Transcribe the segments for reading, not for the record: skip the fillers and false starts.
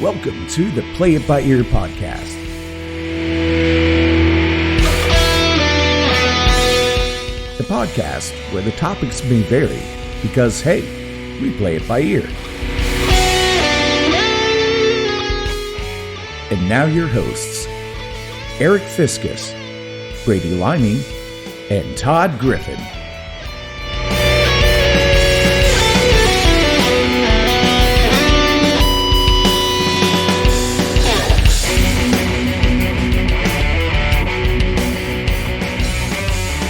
Welcome to the Play It By Ear podcast. The podcast where the topics may vary because, hey, we play it by ear. And now your hosts, Eric Fiskus, Brady Liming, and Todd Griffin.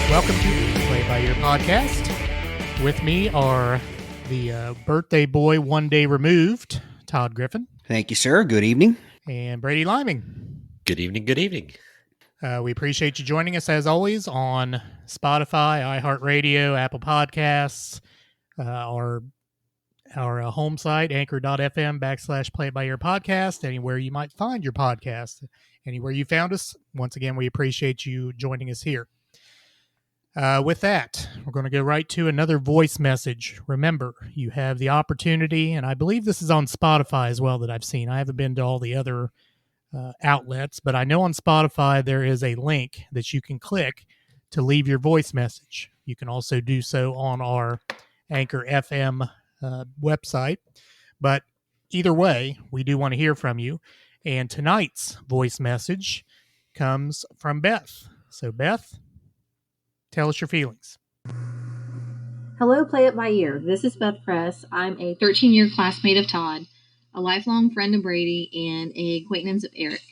Welcome to the Play By Ear podcast. With me are the birthday boy one day removed, Todd Griffin. Thank you, sir. Good evening. And Brady Liming. Good evening, good evening. We appreciate you joining us, as always, on Spotify, iHeartRadio, Apple Podcasts, our home site, anchor.fm/Play It By Ear podcast, anywhere you might find your podcast. Anywhere you found us, once again, we appreciate you joining us here. With that, we're going to go right to another voice message. Remember, you have the opportunity, and I believe this is on Spotify as well that I've seen. I haven't been to all the other outlets, but I know on Spotify there is a link that you can click to leave your voice message. You can also do so on our Anchor FM website. But either way, we do want to hear from you. And tonight's voice message comes from Beth. So, Beth, tell us your feelings. Hello, Play It By Ear. This is Beth Press. I'm a 13-year classmate of Todd, a lifelong friend of Brady, and an acquaintance of Eric.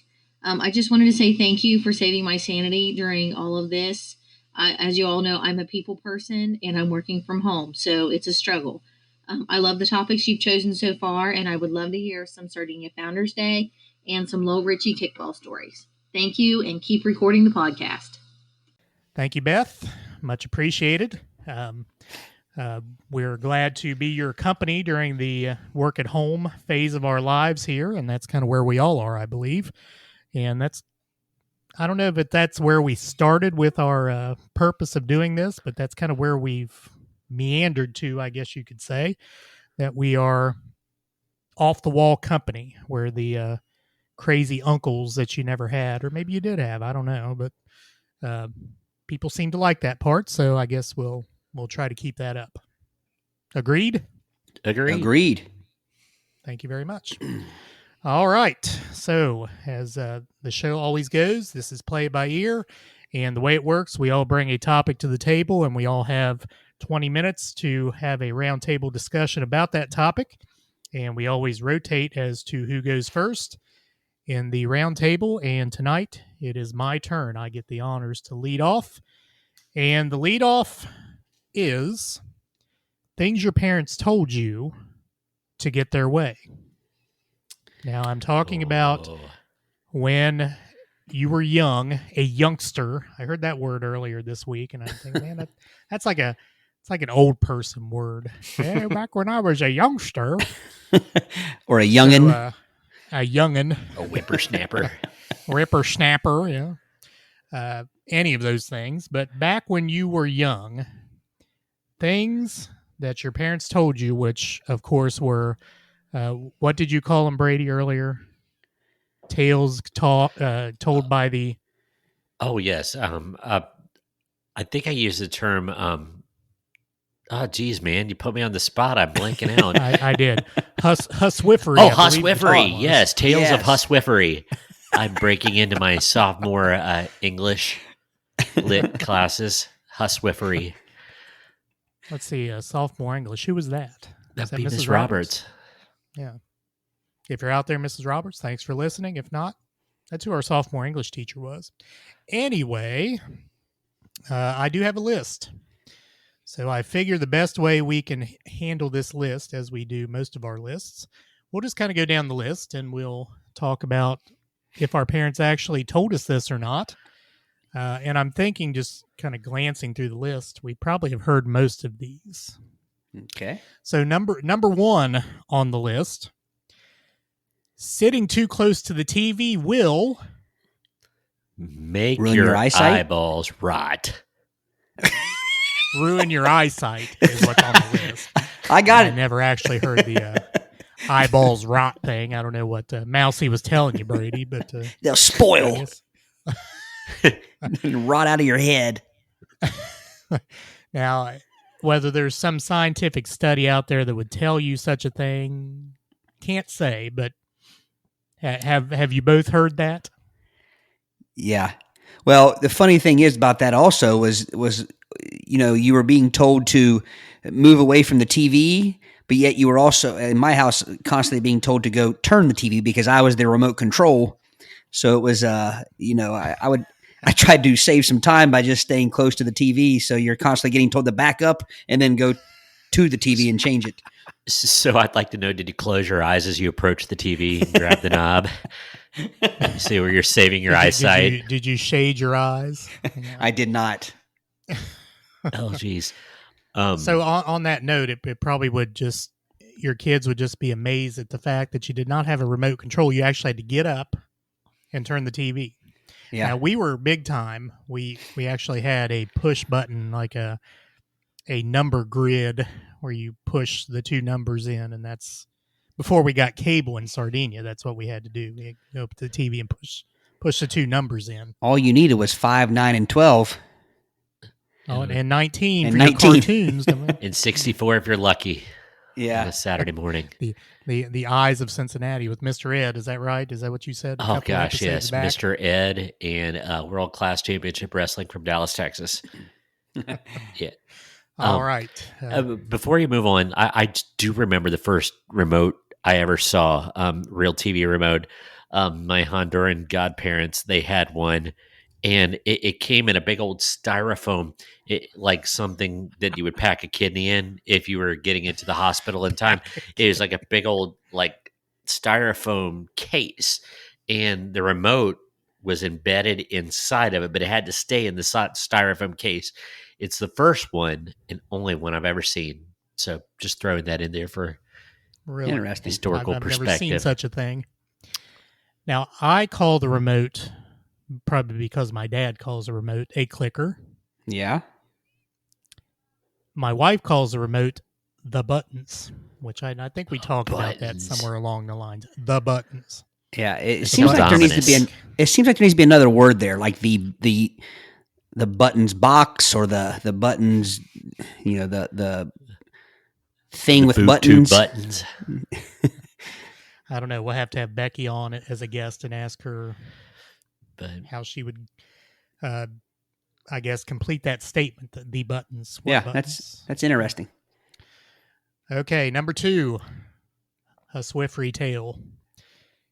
I just wanted to say thank you for saving my sanity during all of this. As you all know, I'm a people person, and I'm working from home, so it's a struggle. I love the topics you've chosen so far, and I would love to hear some Sardinia Founders Day and some Lowell Richie kickball stories. Thank you, and keep recording the podcast. Thank you, Beth. Much appreciated. We're glad to be your company during the work at home phase of our lives here, and that's kind of where we all are, I believe. And I don't know if that's where we started with our purpose of doing this, but that's kind of where we've meandered to, I guess you could say, that we are off-the-wall company, where the crazy uncles that you never had, or maybe you did have, I don't know, but people seem to like that part, so I guess we'll try to keep that up. Agreed? Agreed. Thank you very much. All right. So, as the show always goes, this is Play It By Ear, and the way it works, we all bring a topic to the table, and we all have 20 minutes to have a roundtable discussion about that topic, and we always rotate as to who goes first in the roundtable, and tonight it is my turn. I get the honors to lead off, and the lead off is things your parents told you to get their way. Now, I'm talking about when you were young, a youngster. I heard that word earlier this week, and I'm thinking, man, it's like an old person word. Yeah, back when I was a youngster, Or a youngin'. So, a youngin'. A whippersnapper. Whippersnapper, yeah. Any of those things. But back when you were young, things that your parents told you, which, of course, were, what did you call them, Brady, earlier? Tales told by the... Oh, yes. I think I used the term... oh, geez, man. You put me on the spot. I'm blanking out. I did. Huswiffery. Oh, huswiffery. Yes. Tales Yes. of huswiffery. I'm breaking into my sophomore English lit classes. Huswiffery. Let's see. Sophomore English. Who was that? That'd be Miss Roberts. Yeah. If you're out there, Mrs. Roberts, thanks for listening. If not, that's who our sophomore English teacher was. Anyway, I do have a list. So I figure the best way we can handle this list, as we do most of our lists, we'll just kind of go down the list and we'll talk about if our parents actually told us this or not. And I'm thinking, just kind of glancing through the list, we probably have heard most of these. Okay. So number one on the list, sitting too close to the TV will Make Ruin your your eyesight? eyeballs rot. ruin your eyesight is what's on the list. I got I it. never actually heard the eyeballs rot thing. I don't know what Mousy was telling you, Brady, but They'll I spoil guess. and rot out of your head. Now, whether there's some scientific study out there that would tell you such a thing, can't say. But have you both heard that? Yeah. Well, the funny thing is about that also was you were being told to move away from the TV, but yet you were also in my house constantly being told to go turn the TV because I was the remote control. So it was I tried to save some time by just staying close to the TV. So you're constantly getting told to back up and then go to the TV and change it. So I'd like to know, did you close your eyes as you approach the TV and grab the knob? See where you're saving your eyesight? Did you shade your eyes? Yeah. I did not. Oh, geez. So on that note, it probably would just, your kids would just be amazed at the fact that you did not have a remote control. You actually had to get up and turn the TV. Yeah. Now, we were big time. We actually had a push button, like a number grid where you push the two numbers in, and that's before we got cable in Sardinia. That's what we had to do. We had to go up to the TV and push the two numbers in. All you needed was 5, 9, and 12. Oh, and 19 And for 19. your cartoons. And 64 if you're lucky. On Yeah. a Saturday morning. The Eyes of Cincinnati with Mr. Ed. Is that right? Is that what you said? a Oh, couple gosh, episodes yes. back? Mr. Ed and World Class Championship Wrestling from Dallas, Texas. Yeah. All right. Before you move on, I do remember the first remote I ever saw, real TV remote. My Honduran godparents, they had one, and it came in a big old styrofoam, like something that you would pack a kidney in if you were getting into the hospital in time. It was like a big old like styrofoam case, and the remote was embedded inside of it, but it had to stay in the styrofoam case. It's the first one and only one I've ever seen. So just throwing that in there for Really Interesting. historical I've never seen perspective. such a thing. Now, I call the remote, probably because my dad calls the remote, a clicker. Yeah. My wife calls the remote the buttons, which I think we talked about that Buttons. somewhere along the lines. The buttons. Yeah. It It's seems about like there needs to be dominance. it seems like there needs to be another word there, like the buttons box or the buttons, the thing with Boot tube buttons. buttons. I don't know. We'll have to have Becky on it as a guest and ask her But how she would, I guess, complete that statement. The buttons. What Yeah, buttons? that's interesting. Okay, number 2, a swift retail.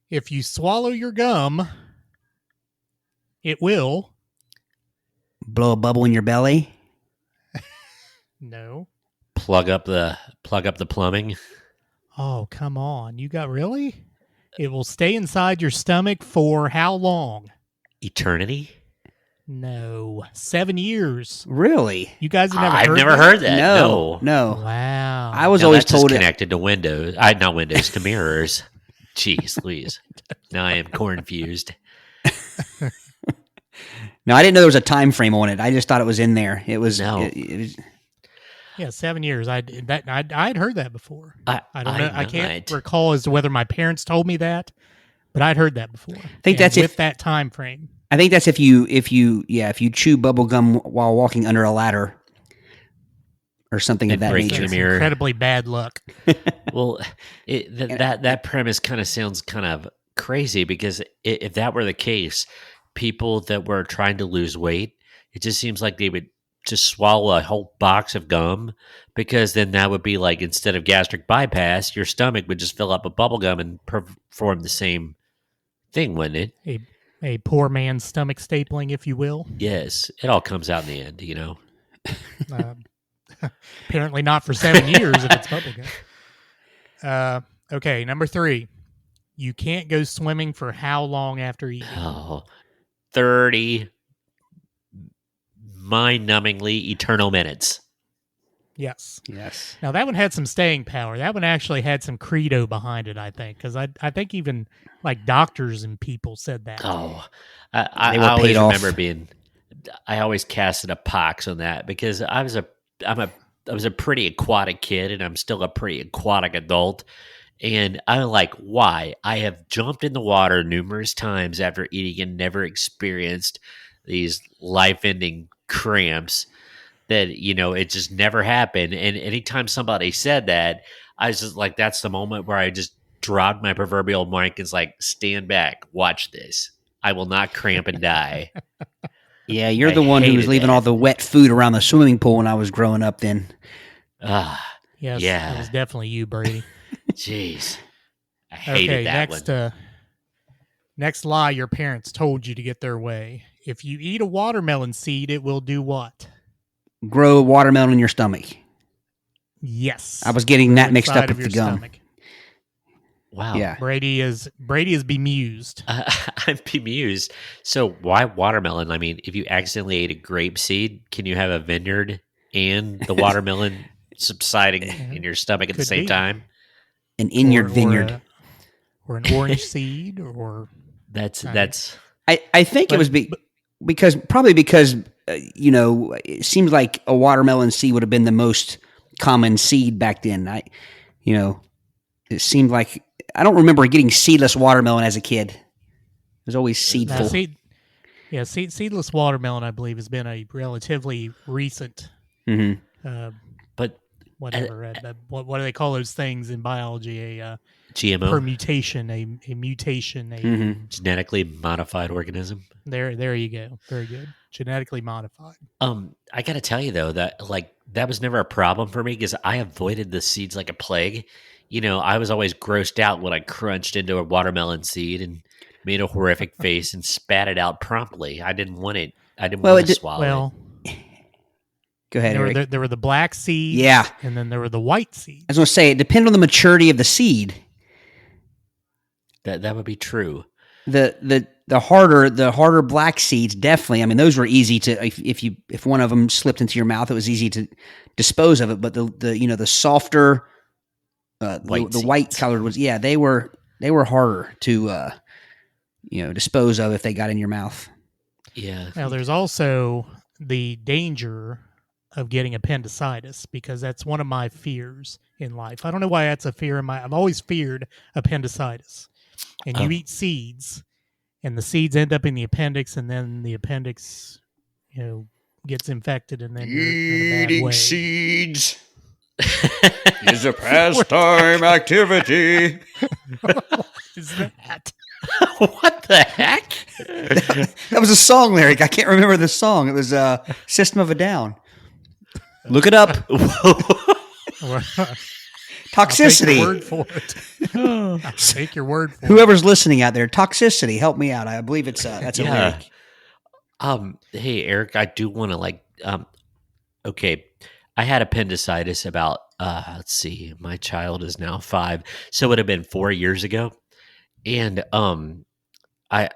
If you swallow your gum, it will. Blow a bubble in your belly. No. plug up the plumbing. Oh, come on. You got really? It will stay inside your stomach for how long? Eternity? No. 7 years. Really? You guys have never I've heard never that? heard that. No. No. Wow. I was Now, always that's just told it. connected to Windows. Not Windows, to mirrors. Jeez Louise. Now I am confused. No, I didn't know there was a time frame on it. I just thought it was in there. It was. No. It was Yeah, 7 years. I'd heard that before. I don't know. I can't not. recall as to whether my parents told me that, but I'd heard that before. I think that's with if- that time frame. I think that's if you chew bubble gum while walking under a ladder or something of And that break nature. the mirror. Incredibly bad luck. Well, that premise kind of sounds kind of crazy because if that were the case, people that were trying to lose weight, it just seems like they would just swallow a whole box of gum, because then that would be like, instead of gastric bypass, your stomach would just fill up with bubble gum and perform the same thing, wouldn't it? A poor man's stomach stapling, if you will. Yes, it all comes out in the end, Apparently not for 7 years if it's bubblegum. Okay, number 3. You can't go swimming for how long after eating? Oh, 30 mind-numbingly eternal minutes. Yes. Yes. Now, that one had some staying power. That one actually had some credo behind it, I think, because I think even like doctors and people said that. Oh, They I were always paid off. remember I always casted a pox on that because I was a pretty aquatic kid, and I'm still a pretty aquatic adult. And I'm like, why? I have jumped in the water numerous times after eating and never experienced these life-ending cramps that, it just never happened. And anytime somebody said that, I was just like, that's the moment where I just dropped my proverbial mic and was like, stand back, watch this. I will not cramp and die. Yeah, you're I the one who was hated leaving that. all the wet food around the swimming pool when I was growing up then. Yes, Yeah. it was definitely you, Brady. Jeez. I hated Okay, that next, one. next lie your parents told you to get their way. If you eat a watermelon seed, it will do what? Grow watermelon in your stomach. Yes. I was getting Grow that mixed up inside of with your the gum. stomach. Wow. Yeah. Brady is bemused. I'm bemused. So why watermelon? I mean, if you accidentally ate a grape seed, can you have a vineyard and the watermelon subsiding in your stomach at the Could same be. time? An vineyard. Or an orange seed, or That's I mean, that's I think it was because it seems like a watermelon seed would have been the most common seed back then. It seemed like I don't remember getting seedless watermelon as a kid. It was always now, seedful. seedless watermelon, I believe, has been a relatively recent, but whatever. What do they call those things in biology? A GMO, permutation, a mutation, genetically modified organism. There you go. Very good. Genetically modified. I got to tell you though that was never a problem for me because I avoided the seeds like a plague. I was always grossed out when I crunched into a watermelon seed and made a horrific face and spat it out promptly. I didn't want it. I didn't want to swallow it. Go ahead, Eric. There were the black seeds. Yeah. And then there were the white seeds. I was going to say, it depended on the maturity of the seed. That would be true. The harder black seeds, definitely. I mean, those were easy to if one of them slipped into your mouth, it was easy to dispose of it. But the softer, the white colored ones, yeah, they were harder to dispose of if they got in your mouth. Yeah. Now there's also the danger of getting appendicitis because that's one of my fears in life. I don't know why that's a fear I've always feared appendicitis. And you eat seeds, and the seeds end up in the appendix, and then the appendix, gets infected, and then you're in a bad way. Seeds is a pastime activity. What is that? What the heck? That was a song lyric. I can't remember the song. It was System of a Down. Look it up. Toxicity. I'll take your word for it. Whoever's listening out there, toxicity. Help me out. I believe it's that's a lyric. Hey Eric, I do want to okay. I had appendicitis about let's see, my child is now 5, so it would have been 4 years ago, and I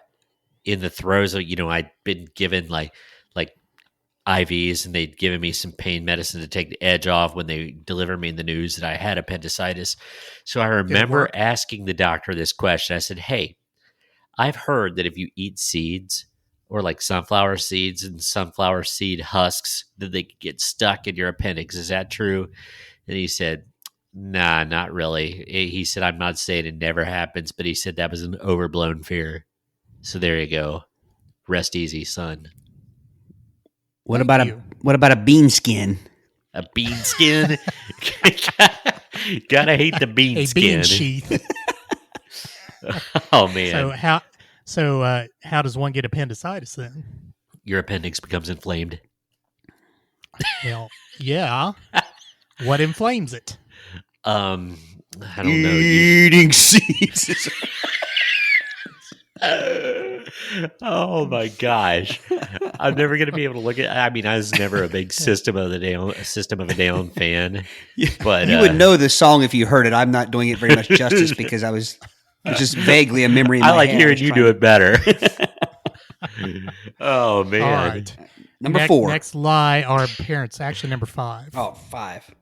in the throes of I'd been given like IVs, and they'd given me some pain medicine to take the edge off when they delivered me the news that I had appendicitis. So I remember asking the doctor this question. I said, "Hey, I've heard that if you eat seeds or like sunflower seeds and sunflower seed husks, that they could get stuck in your appendix. Is that true?" And he said, "Nah, not really." He said, "I'm not saying it never happens, but he said that was an overblown fear." So there you go. Rest easy, son. What about a bean skin? A bean skin? Gotta hate the bean skin. A bean sheath. Oh man. So how does one get appendicitis then? Your appendix becomes inflamed. Well, yeah. What inflames it? I don't know. Eating seeds. Oh my gosh. I'm never gonna be able to look at I was never a big System of a Down fan. But you would know the song if you heard it. I'm not doing it very much justice because it's just vaguely a memory in my I like head. hearing you do it better. Oh man. All right. Number 4. Next lie our parents. Actually, number 5. Oh, 5.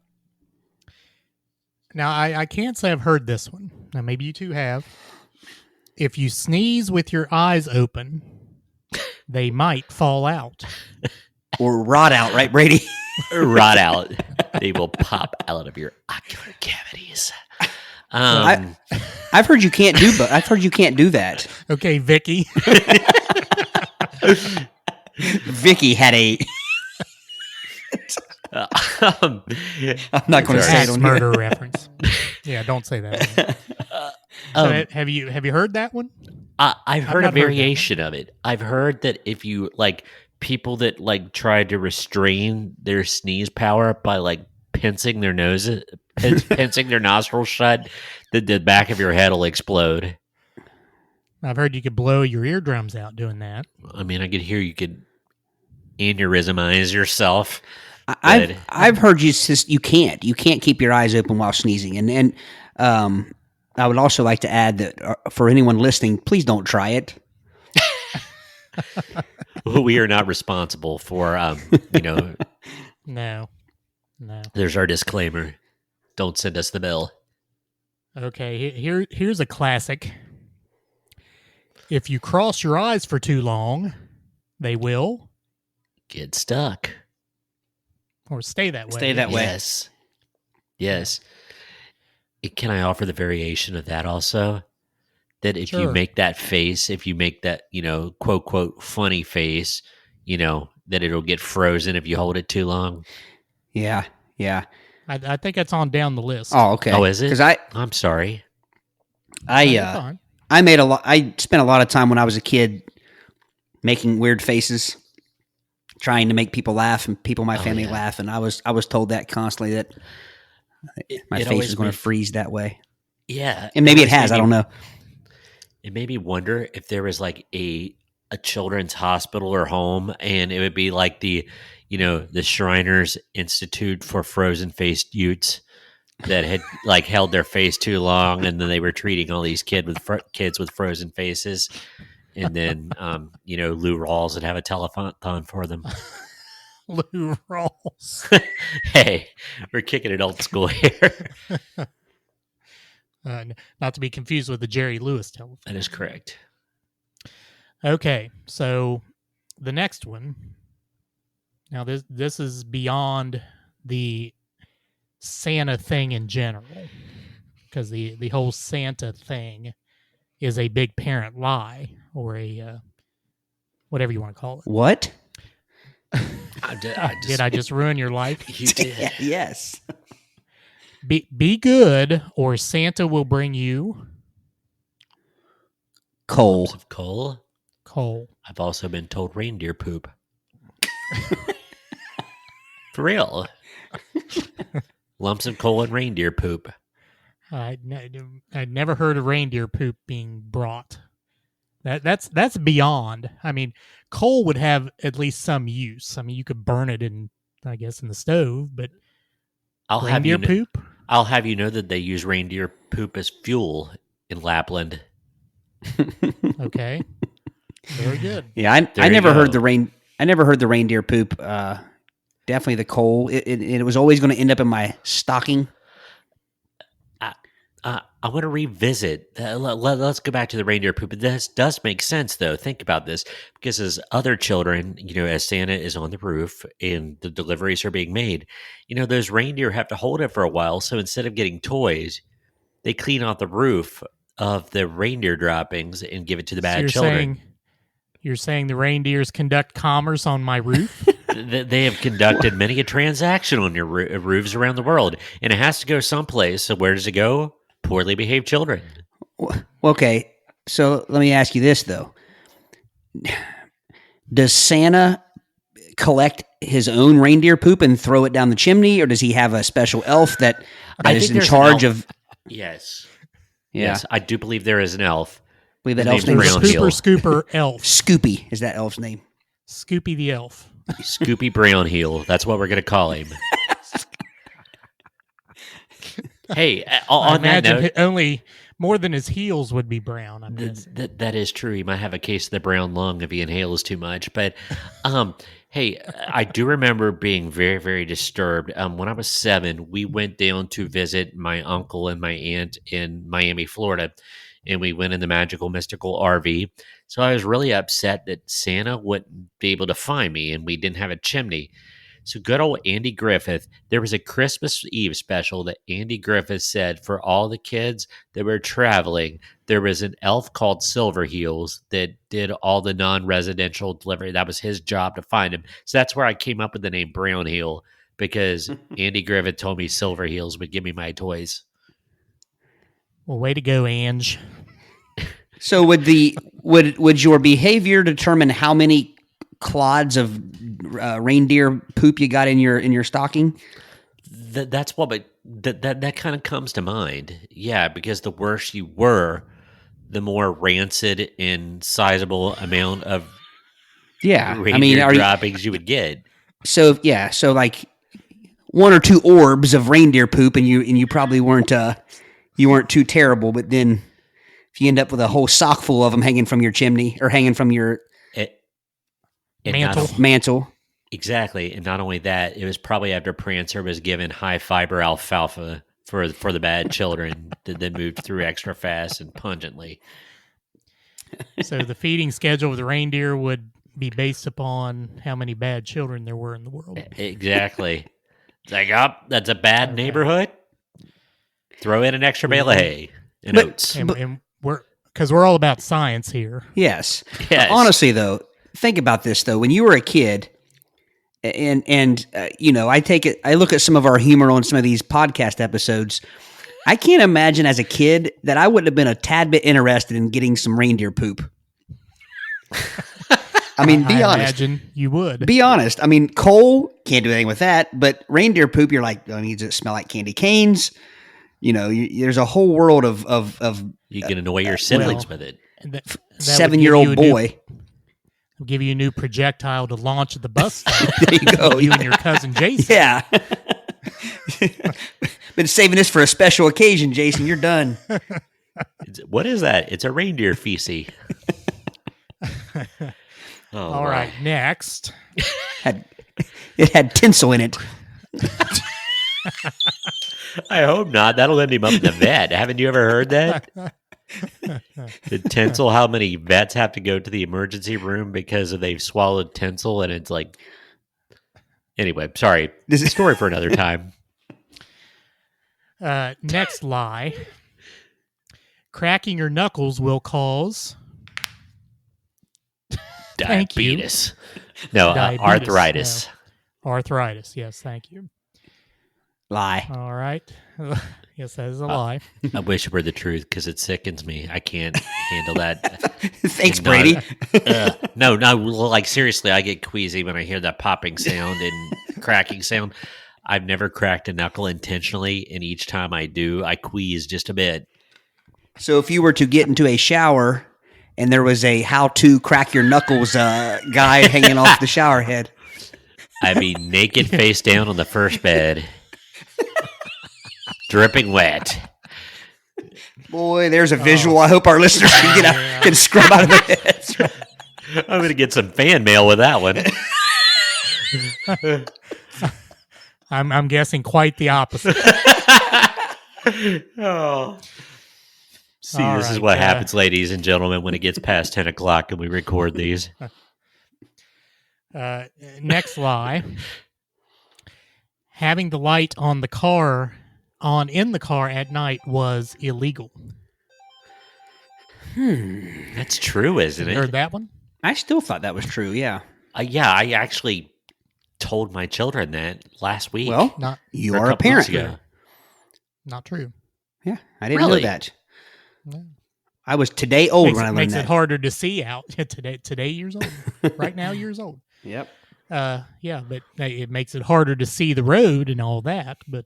Now, I can't say I've heard this one. Now, maybe you two have. If you sneeze with your eyes open, they might fall out. Or rot out, right, Brady? Rot out. They will pop out of your ocular cavities. I've heard you can't do, but I've heard you can't do that. Okay, Vicky. Vicky had a. I'm not going to say it Axe on murder here. reference. Yeah, don't say that. Have you heard that one? I've heard a not heard that. variation of it. I've heard that if you like people that like try to restrain their sneeze power by like pincing their noses, pincing their nostrils shut, the back of your head will explode. I've heard you could blow your eardrums out doing that. I mean, I could hear you could aneurysmize yourself. but- I've heard you can't keep your eyes open while sneezing, and I would also like to add that for anyone listening, please don't try it. we are not responsible for No. there's our disclaimer. Don't send us the bill. Okay, here's a classic. If you cross your eyes for too long, they will Get stuck. or stay that way. Stay that way. Yes. Can I offer the variation of that also? That if you Sure. make that face, if you make that, quote, quote, funny face, that it'll get frozen if you hold it too long. Yeah. I think that's on down the list. Oh, okay. Oh, is it? Because I'm sorry. You're fine. I spent a lot of time when I was a kid making weird faces, trying to make people laugh and people in my family yeah. laugh, and I was told that constantly that my It face always is going to made- freeze that way, Yeah. and maybe it always has. made I me- don't know. It made me wonder if there was like a children's hospital or home, and it would be like the Shriners Institute for Frozen Faced Utes that had like held their face too long, and then they were treating all these kids with frozen faces, and then Lou Rawls would have a telethon for them. Lou Rawls. Hey, we're kicking it old school here. Not to be confused with the Jerry Lewis telephone. That is correct. Okay, so the next one. Now this is beyond the Santa thing in general, because the whole Santa thing is a big parent lie, or a whatever you want to call it. What? Did I just ruin your life? You did. Yes. Be good, or Santa will bring you Coal. Of coal. coal. I've also been told reindeer poop. For real. Lumps of coal and reindeer poop. I'd never heard of reindeer poop being brought. That's beyond. I mean, coal would have at least some use. I mean, you could burn it in the stove, but I'll have reindeer you poop. I'll have you know that they use reindeer poop as fuel in Lapland. Okay, very good. Yeah, There I you never heard go. I never heard the reindeer poop. Definitely the coal. It was always going to end up in my stocking. I want to revisit. Let's go back to the reindeer poop. This does make sense, though. Think about this, because as other children, as Santa is on the roof and the deliveries are being made, those reindeer have to hold it for a while. So instead of getting toys, they clean out the roof of the reindeer droppings and give it to the bad children. You're saying the reindeers conduct commerce on my roof? They have conducted many a transaction on your roofs around the world, and it has to go someplace. So where does it go? Poorly behaved children. Okay, so let me ask you this though: does Santa collect his own reindeer poop and throw it down the chimney, or does he have a special elf that I is think in there's an charge elf. of? Yes. Yeah, Yes, I do believe there is an elf. believe that His elf's name's name is Brown There's Heel. Scooper Elf. Scoopy. Is that elf's name? Scoopy the elf. Scoopy Brownheel. That's what we're going to call him. Hey, I on that imagine note, only more than his heels would be brown. I'm guessing. that is true. He might have a case of the brown lung if he inhales too much. But, hey, I do remember being very, very disturbed. When I was 7, we went down to visit my uncle and my aunt in Miami, Florida, and we went in the magical, mystical RV. So I was really upset that Santa wouldn't be able to find me, and we didn't have a chimney. So good old Andy Griffith. There was a Christmas Eve special that Andy Griffith said for all the kids that were traveling, there was an elf called Silverheels that did all the non-residential delivery. That was his job to find him. So that's where I came up with the name Brownhill, because Andy Griffith told me Silverheels would give me my toys. Well, way to go, Ange. So would your behavior determine how many clods of reindeer poop you got in your stocking? That's what, but that kind of comes to mind. Yeah, because the worse you were, the more rancid and sizable amount of reindeer droppings you would get. So like 1 or 2 orbs of reindeer poop, and you probably weren't too terrible. But then if you end up with a whole sock full of them hanging from your chimney or hanging from your mantle. Exactly. And not only that, it was probably after Prancer was given high fiber alfalfa for the bad children that then moved through extra fast and pungently. So the feeding schedule of the reindeer would be based upon how many bad children there were in the world. Exactly. It's like, that's a bad neighborhood. Throw in an extra bale of hay and oats. And we're all about science here. Yes. Honestly, though, think about this, though. When you were a kid, and I look at some of our humor on some of these podcast episodes. I can't imagine as a kid that I wouldn't have been a tad bit interested in getting some reindeer poop. I mean, be honest. Imagine you would. Be honest. I mean, coal, can't do anything with that, but reindeer poop, you're like, does it smell like candy canes? There's a whole world of you can annoy your siblings with it. That 7-year-old boy. Give you a new projectile to launch at the bus stop. There you go. You and your cousin Jason. Yeah. Been saving this for a special occasion, Jason. You're done. What is that? It's a reindeer feces. All right, next. It had tinsel in it. I hope not. That'll end him up in the vet. Haven't you ever heard that? The tinsel, how many vets have to go to the emergency room because they've swallowed tinsel, and it's like... Anyway, sorry. This is a story for another time. Next lie. Cracking your knuckles will cause... Diabetes. No, arthritis. No. Arthritis, yes, thank you. Lie. All right. Yes, that is a lie. I wish it were the truth because it sickens me. I can't handle that. Thanks, Brady. No, like seriously, I get queasy when I hear that popping sound and cracking sound. I've never cracked a knuckle intentionally, and each time I do, I quease just a bit. So if you were to get into a shower and there was a how to crack your knuckles guy hanging off the shower head, I'd be naked face down on the first bed. Dripping wet. Boy, there's a visual. I hope our listeners can scrub out of their heads. I'm going to get some fan mail with that one. I'm guessing quite the opposite. Oh. See, this is what happens, ladies and gentlemen, when it gets past 10 o'clock and we record these. Next lie. Having the light in the car at night was illegal. That's true, isn't it? Heard that one? I still thought that was true, yeah. Yeah, I actually told my children that last week. Well, you are a parent. Not true. Yeah, I didn't know that. No. I was today old when I learned that. Makes it harder to see out. Today years old. Right now years old. Yep. Yeah, but it makes it harder to see the road and all that, but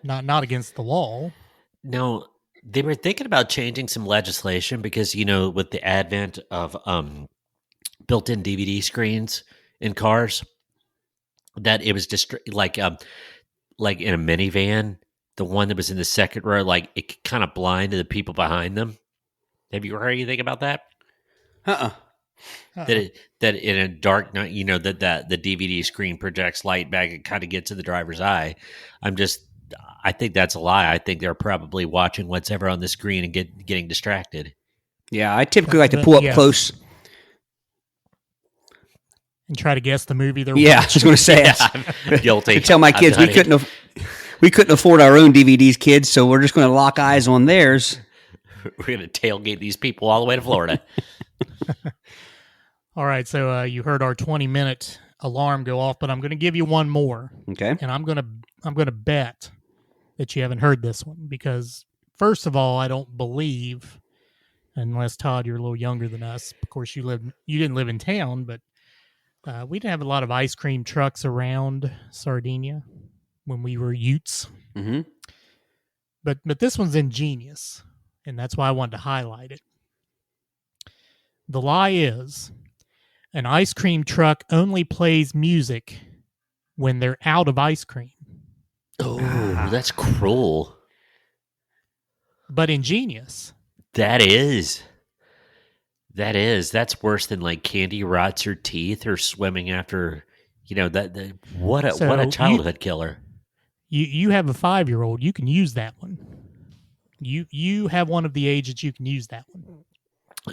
not against the law. No, they were thinking about changing some legislation because, with the advent of built-in DVD screens in cars, that it was just like in a minivan, the one that was in the second row, like it could kind of blind to the people behind them. Have you heard anything about that? That in a dark night, that the DVD screen projects light back and kind of gets to the driver's eye. I think that's a lie. I think they're probably watching what's ever on the screen and getting distracted. Yeah, I typically like to pull up close. and try to guess the movie they're Yeah, I watching. was going to say. I'm guilty. I tell my kids we couldn't afford our own DVDs, kids, so we're just going to lock eyes on theirs. We're going to tailgate these people all the way to Florida. All right, so you heard our 20-minute alarm go off, but I'm going to give you one more, Okay. and I'm going to bet that you haven't heard this one because, first of all, I don't believe, unless Todd, you're a little younger than us. Of course, you didn't live in town, but we didn't have a lot of ice cream trucks around Sardinia when we were Utes. Mm-hmm. But this one's ingenious, and that's why I wanted to highlight it. The lie is an ice cream truck only plays music when they're out of ice cream. Oh, that's cruel. But ingenious. That is. That's worse than like candy rots your teeth or swimming after, what a childhood killer. You have a 5-year-old, you can use that one. You have one of the age that you can use that one.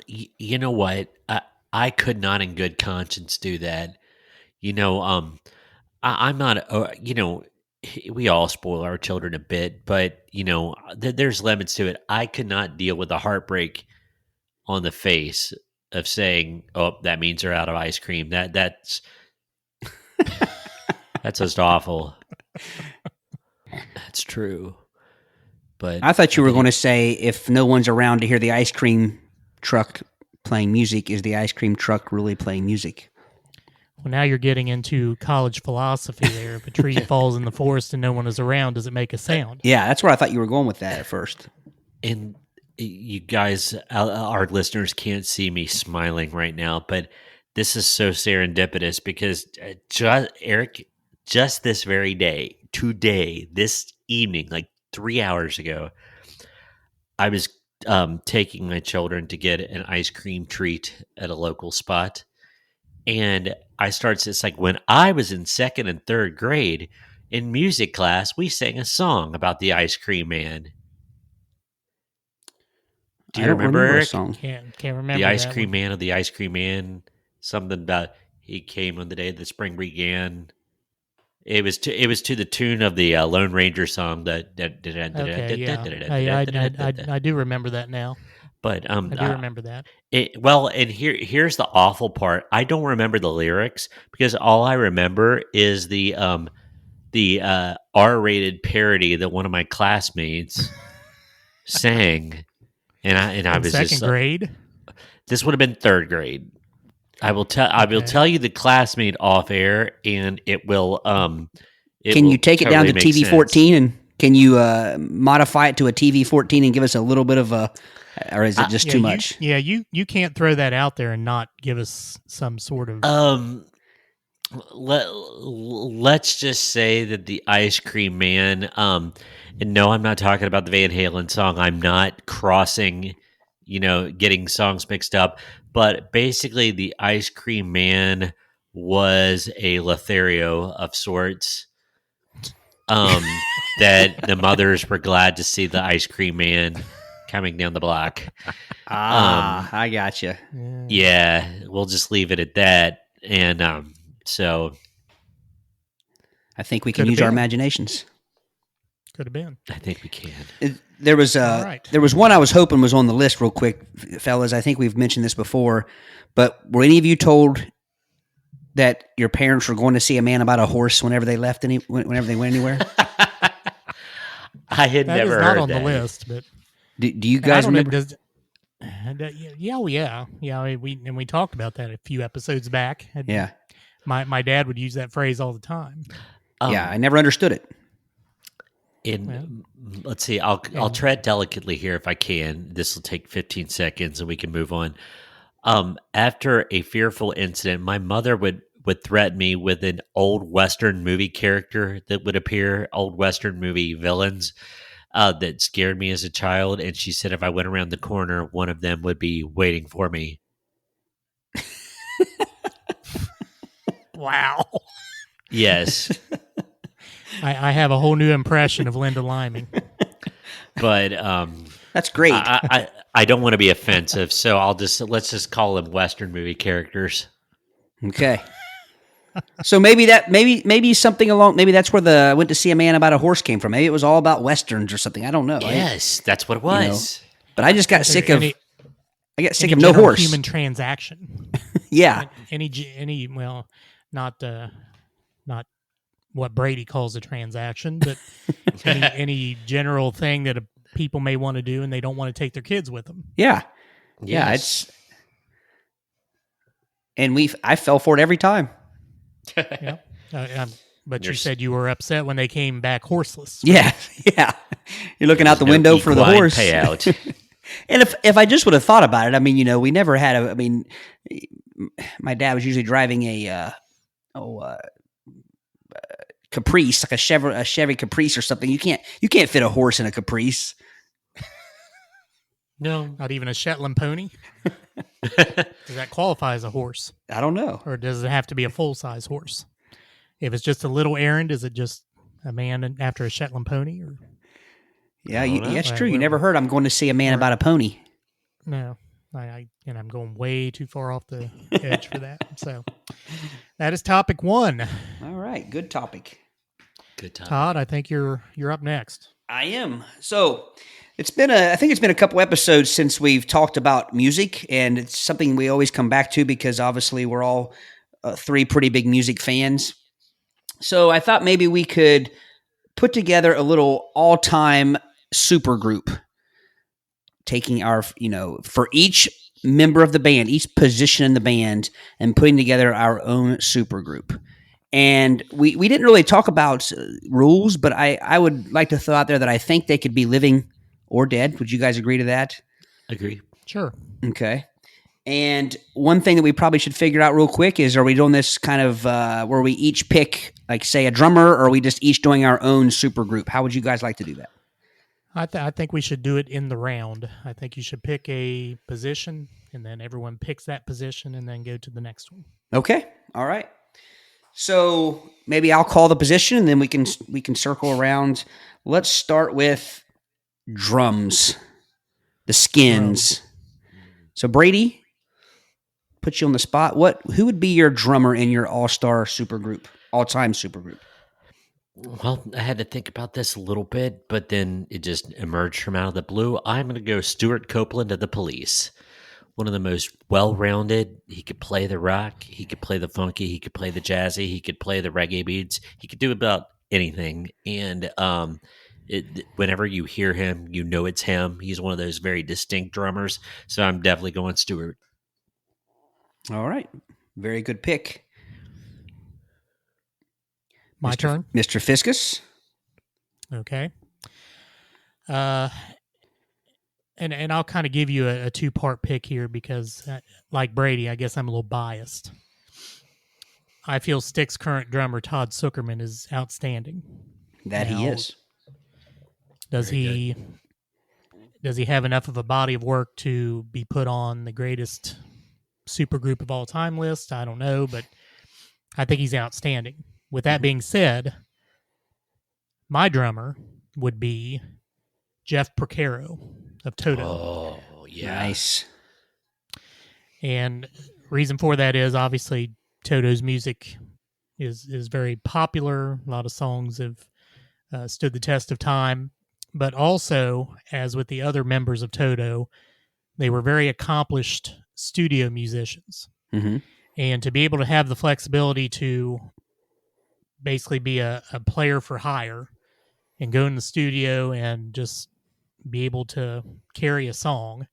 You know what? I could not in good conscience do that. I'm not, we all spoil our children a bit, but, there's limits to it. I could not deal with the heartbreak on the face of saying, oh, that means they're out of ice cream. That's just awful. That's true. But I thought you were going to say if no one's around to hear the ice cream truck playing music, is the ice cream truck really playing music? Well, now you're getting into college philosophy there. If a tree falls in the forest and no one is around, does it make a sound? Yeah, that's where I thought you were going with that at first. And you guys, our listeners can't see me smiling right now, but this is so serendipitous because Eric, just this very day, today, this evening, like 3 hours ago, I was taking my children to get an ice cream treat at a local spot. And it's like when I was in 2nd and 3rd grade in music class, we sang a song about the ice cream man. Do you remember, Eric? A song. Can't remember The ice that cream one. man of the ice cream man. Something about he came on the day the spring began. It was to the tune of the Lone Ranger song. Okay, yeah. I do remember that now. But I do remember that. And here's the awful part. I don't remember the lyrics because all I remember is the R-rated parody that one of my classmates sang, and I was second just grade. This would have been 3rd grade. I will tell you the classmate off air, and it will. Can you take it down to TV 14 and can you modify it to a TV 14 and give us a little bit of a, or is it just too much? You can't throw that out there and not give us some sort of. Let's just say that the ice cream man. And no, I'm not talking about the Van Halen song. I'm not crossing, getting songs mixed up. But basically, the ice cream man was a Lothario of sorts. That the mothers were glad to see the ice cream man coming down the block. I gotcha. Yeah, we'll just leave it at that. And so I think we can use our imaginations. Could have been. I think we can. There was one I was hoping was on the list real quick, fellas. I think we've mentioned this before, but were any of you told that your parents were going to see a man about a horse whenever they left whenever they went anywhere? I had that never is not heard on that. the list, but do you guys remember? Yeah. We talked about that a few episodes back. Yeah. My dad would use that phrase all the time. Yeah, I never understood it. Let's see. I'll tread delicately here if I can. This will take 15 seconds, and we can move on. After a fearful incident, my mother would threaten me with an old Western movie character that would appear, old Western movie villains that scared me as a child. And she said if I went around the corner, one of them would be waiting for me. Wow. Yes. I have a whole new impression of Linda Liming. But that's great. I don't want to be offensive, so let's just call them Western movie characters. Okay. So maybe something along. Maybe that's where the I went to see a man about a horse came from. Maybe it was all about westerns or something. I don't know. Yes, that's what it was. But I just got sick of. I got sick of no general horse. Human transaction. Yeah. Any well, not what Brady calls a transaction, but any general thing that people may want to do and they don't want to take their kids with them. Yeah. Yes. Yeah. I fell for it every time. Yeah. But you said you were upset when they came back horseless. Yeah. Yeah. You're looking out the window for the horse. Payout. And if I just would have thought about it, I mean, we never had my dad was usually driving a Caprice, like a Chevy Caprice or something. You can't fit a horse in a Caprice. No, not even a Shetland pony. Does that qualify as a horse? I don't know. Or does it have to be a full-size horse? If it's just a little errand, is it just a man after a Shetland pony? Or yeah, that's true. You never heard I'm going to see a man about a pony. No, I'm going way too far off the edge for that. So that is topic 1. All right, good topic. Good topic. Todd, I think you're up next. I am. So I think it's been a couple episodes since we've talked about music, and it's something we always come back to because obviously we're all 3 pretty big music fans. So I thought maybe we could put together a little all-time supergroup, taking our, for each member of the band, each position in the band, and putting together our own supergroup. And we didn't really talk about rules, but I would like to throw out there that I think they could be living or dead. Would you guys agree to that? Agree. Sure. Okay. And one thing that we probably should figure out real quick is, are we doing this kind of where we each pick, like, say, a drummer, or are we just each doing our own supergroup? How would you guys like to do that? I think we should do it in the round. I think you should pick a position, and then everyone picks that position, and then go to the next one. Okay. All right. So maybe I'll call the position, and then we can circle around. Let's start with drums, the Skins. So Brady, put you on the spot. Who would be your drummer in your all-time supergroup? Well, I had to think about this a little bit, but then it just emerged from out of the blue. I'm going to go Stuart Copeland of the Police. One of the most well-rounded. He could play the rock. He could play the funky. He could play the jazzy. He could play the reggae beats. He could do about anything. And whenever you hear him, you know it's him. He's one of those very distinct drummers. So I'm definitely going Stuart. All right. Very good pick. My turn? Mr. Fiskus. Okay. And I'll kind of give you a 2-part pick here because, like Brady, I guess I'm a little biased. I feel Styx's current drummer, Todd Zuckerman, is outstanding. He is. Does he have enough of a body of work to be put on the greatest supergroup of all time list? I don't know, but I think he's outstanding. With that being said, my drummer would be Jeff Porcaro of Toto. Oh, yeah. Nice. And reason for that is obviously Toto's music is very popular. A lot of songs have stood the test of time. But also, as with the other members of Toto, they were very accomplished studio musicians. Mm-hmm. And to be able to have the flexibility to basically be a player for hire and go in the studio and just be able to carry a song,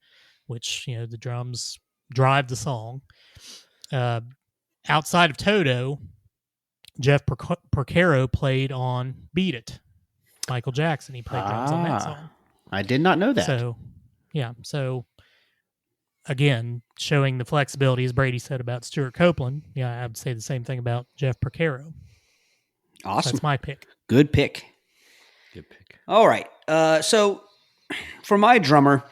which, the drums drive the song. Outside of Toto, Jeff Porcaro played on Beat It. Michael Jackson, he played drums on that song. I did not know that. So again, showing the flexibility, as Brady said about Stuart Copeland, I would say the same thing about Jeff Porcaro. Awesome. That's my pick. Good pick. Good pick. All right. So for my drummer,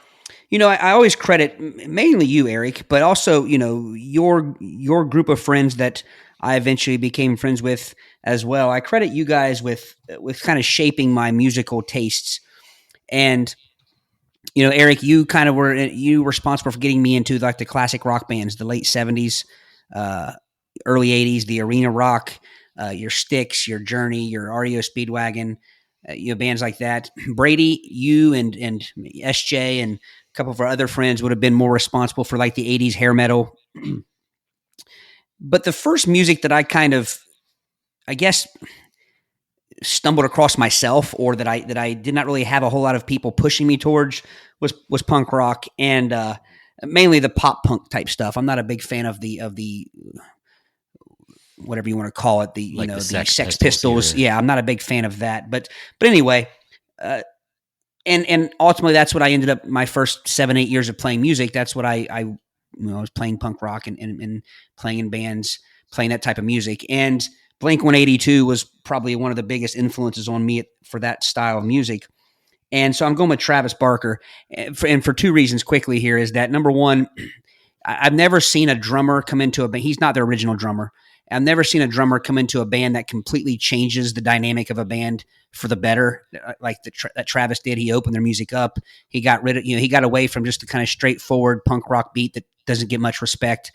I always credit mainly you, Eric, but also, your group of friends that I eventually became friends with as well. I credit you guys with kind of shaping my musical tastes. And, Eric, you kind of were responsible for getting me into like the classic rock bands, the late 70s. early 80s, the arena rock, your Styx, your Journey, your REO Speedwagon, bands like that. Brady, you and SJ and a couple of our other friends would have been more responsible for like the 80s hair metal. But the first music that I kind of, I guess, stumbled across myself, or that I did not really have a whole lot of people pushing me towards, was punk rock, and mainly the pop punk type stuff. I'm not a big fan of the whatever you want to call it, the Like the the Sex Sex Pistols. era. Yeah, I'm not a big fan of that. But anyway, and ultimately that's what I ended up my first 7-8 years of playing music. That's what I was playing punk rock and playing in bands, playing that type of music. And Blink 182 was probably one of the biggest influences on me for that style of music. And so I'm going with Travis Barker, and for two reasons quickly here is that, number one, I've never seen a drummer come into a band. He's not the original drummer. I've never seen a drummer come into a band that completely changes the dynamic of a band for the better, like that Travis did. He opened their music up. He got rid of, he got away from just the kind of straightforward punk rock beat that doesn't get much respect.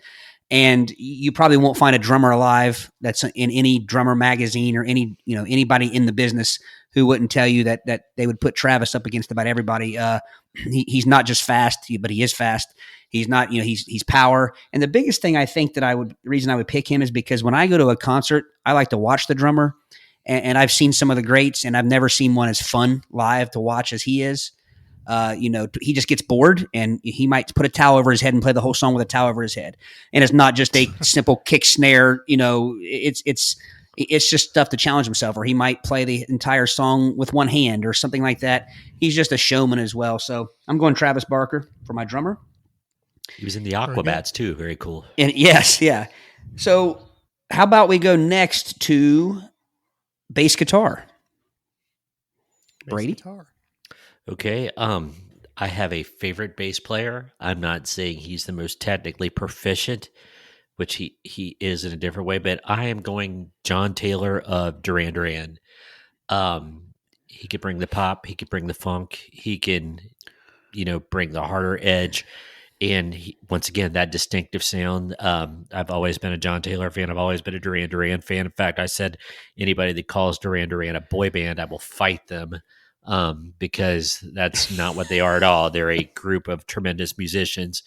And you probably won't find a drummer alive that's in any drummer magazine or anybody in the business who wouldn't tell you that they would put Travis up against about everybody. He's not just fast, but he is fast. He's not, he's power. And the biggest thing I think the reason I would pick him is because when I go to a concert, I like to watch the drummer, and I've seen some of the greats, and I've never seen one as fun live to watch as he is. He just gets bored, and he might put a towel over his head and play the whole song with a towel over his head. And it's not just a simple kick snare, it's just stuff to challenge himself, or he might play the entire song with one hand or something like that. He's just a showman as well. So I'm going Travis Barker for my drummer. He was in the Aquabats too. Very cool. And yes, yeah. So how about we go next to bass guitar? Brady? Guitar. Okay. I have a favorite bass player. I'm not saying he's the most technically proficient, which he is in a different way, but I am going John Taylor of Duran Duran. He could bring the pop, he could bring the funk, he can, bring the harder edge. And once again, that distinctive sound. I've always been a John Taylor fan. I've always been a Duran Duran fan. In fact, I said anybody that calls Duran Duran a boy band, I will fight them, because that's not what they are at all. They're a group of tremendous musicians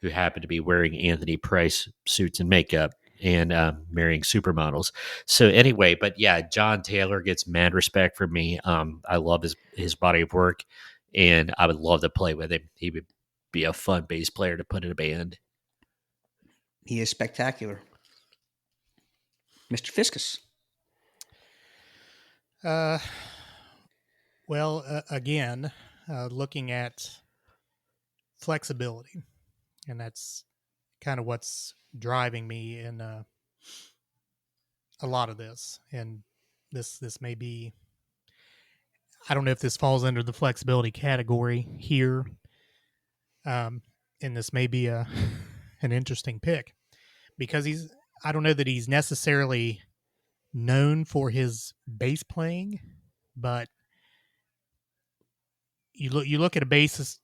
who happen to be wearing Anthony Price suits and makeup and marrying supermodels. So anyway, but yeah, John Taylor gets mad respect from me. I love his body of work, and I would love to play with him. He would be a fun bass player to put in a band. He is spectacular. Mr. Fiskus. Again, looking at flexibility, and that's kind of what's driving me in a lot of this. And this may be, I don't know if this falls under the flexibility category here. And this may be an interesting pick, because I don't know that he's necessarily known for his bass playing, but you look at a bassist,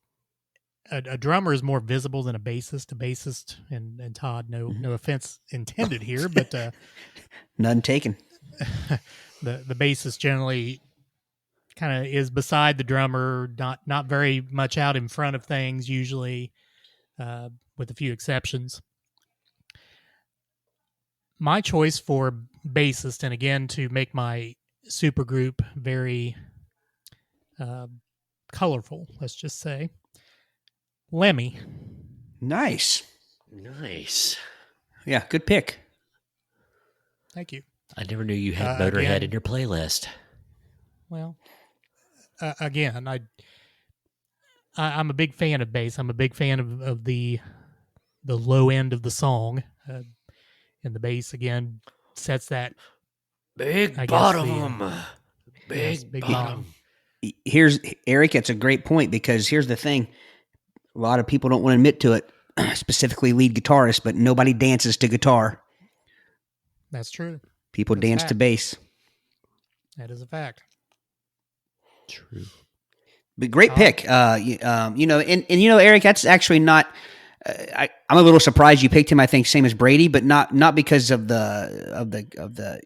a drummer is more visible than a bassist. And Todd, no offense intended here, but none taken. the bassist generally kind of is beside the drummer, not very much out in front of things usually, with a few exceptions. My choice for bassist, and again to make my supergroup very colorful, let's just say, Lemmy. Nice. Yeah, good pick. Thank you. I never knew you had Motorhead in your playlist. Well, again, I'm a big fan of bass. I'm a big fan of the low end of the song, and the bass again sets that Big bottom. Big bottom. Here's Eric. It's a great point, because here's the thing: a lot of people don't want to admit to it, specifically lead guitarists, but nobody dances to guitar. That's true. People dance to bass. That is a fact. True. But great pick. Eric, that's actually not I'm a little surprised you picked him. I think same as Brady, but not because of the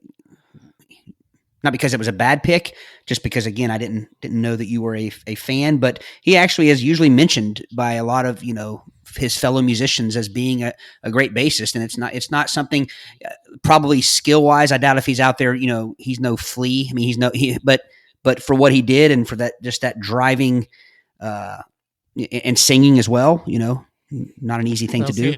not because it was a bad pick, just because again I didn't know that you were a fan. But he actually is usually mentioned by a lot of his fellow musicians as being a great bassist, and it's not something probably skill wise. I doubt if he's out there. He's no Flea. I mean, but for what he did and for that driving and singing as well, not an easy thing to do.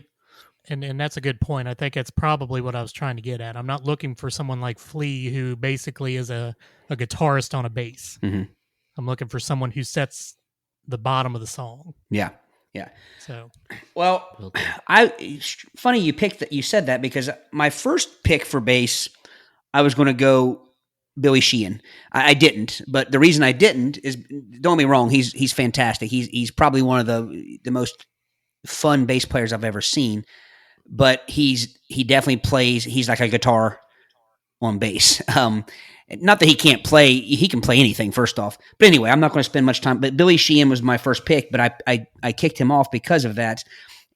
And that's a good point. I think that's probably what I was trying to get at. I'm not looking for someone like Flea, who basically is a guitarist on a bass. Mm-hmm. I'm looking for someone who sets the bottom of the song. Yeah. So, well, funny you said that, because my first pick for bass, I was going to go Billy Sheehan. I didn't, but the reason I didn't is, don't get me wrong, he's fantastic. He's probably one of the most fun bass players I've ever seen. But he definitely plays. He's like a guitar on bass. Not that he can't play. He can play anything, first off. But anyway, I'm not going to spend much time. But Billy Sheehan was my first pick, but I kicked him off because of that.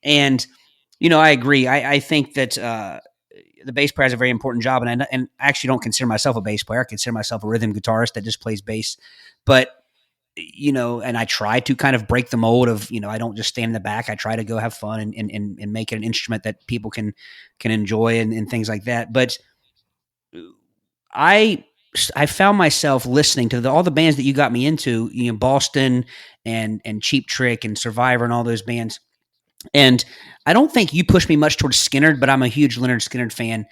And I agree. I think that the bass player has a very important job, and I actually don't consider myself a bass player. I consider myself a rhythm guitarist that just plays bass. But and I try to kind of break the mold of, I don't just stand in the back. I try to go have fun and make it an instrument that people can enjoy and things like that. But I found myself listening to all the bands that you got me into, Boston and Cheap Trick and Survivor and all those bands. And I don't think you pushed me much towards Skynyrd, but I'm a huge Leonard Skynyrd fan.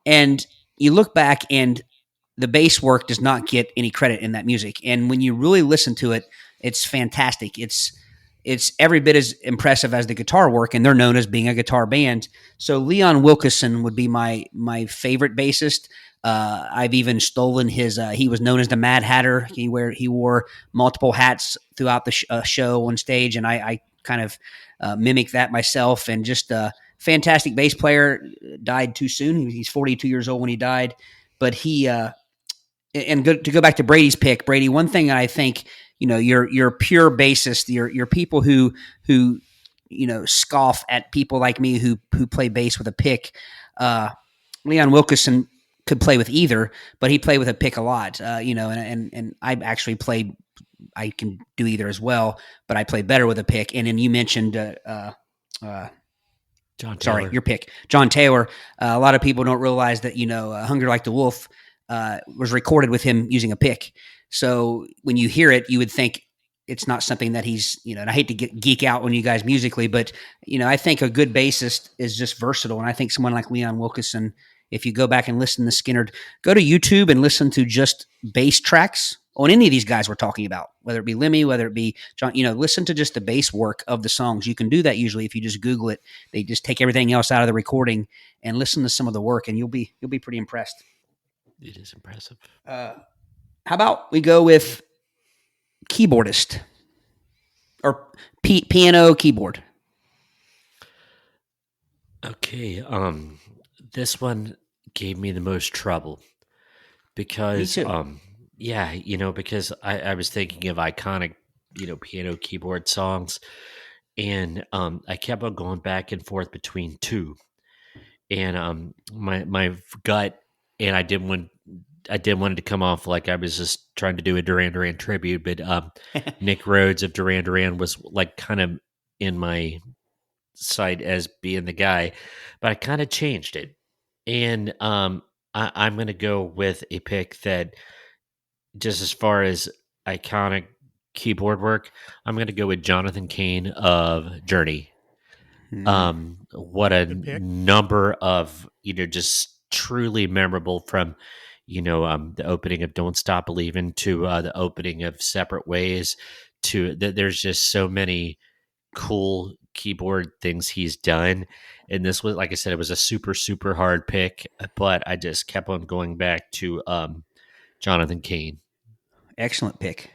And you look back and the bass work does not get any credit in that music. And when you really listen to it, it's fantastic. It's every bit as impressive as the guitar work, and they're known as being a guitar band. So Leon Wilkeson would be my favorite bassist. I've even stolen his. He was known as the Mad Hatter. He wore multiple hats throughout the show on stage, and I kind of mimic that myself. And just a fantastic bass player. Died too soon. He's 42 years old when he died, but he. To go back to Brady's pick, Brady, one thing that I think, you're pure bassist. You're people who scoff at people like me who play bass with a pick. Leon Wilkeson could play with either, but he played with a pick a lot. And I actually played. I can do either as well, but I play better with a pick. And then you mentioned John Taylor. Sorry, your pick, John Taylor. A lot of people don't realize that Hunger Like the Wolf was recorded with him using a pick. So when you hear it, you would think it's not something that he's, and I hate to geek out on you guys musically, but, I think a good bassist is just versatile. And I think someone like Leon Wilkeson, if you go back and listen to Skynyrd, go to YouTube and listen to just bass tracks on any of these guys we're talking about, whether it be Lemmy, whether it be John, listen to just the bass work of the songs. You can do that usually if you just Google it. They just take everything else out of the recording and listen to some of the work, and you'll be pretty impressed. It is impressive. How about we go with keyboardist or piano keyboard? Okay. This one gave me the most trouble because, Me too. because I was thinking of iconic, piano keyboard songs, and I kept on going back and forth between two, and my gut. And I didn't want it to come off like I was just trying to do a Duran Duran tribute, but Nick Rhodes of Duran Duran was like kind of in my sight as being the guy, but I kind of changed it. And I'm going to go with a pick that, just as far as iconic keyboard work, I'm going to go with Jonathan Cain of Journey. What a number of, just truly memorable, from the opening of Don't Stop Believin' to the opening of Separate Ways, to there's just so many cool keyboard things he's done. And this was, like I said, it was a super, super hard pick, but I just kept on going back to Jonathan Cain. Excellent pick.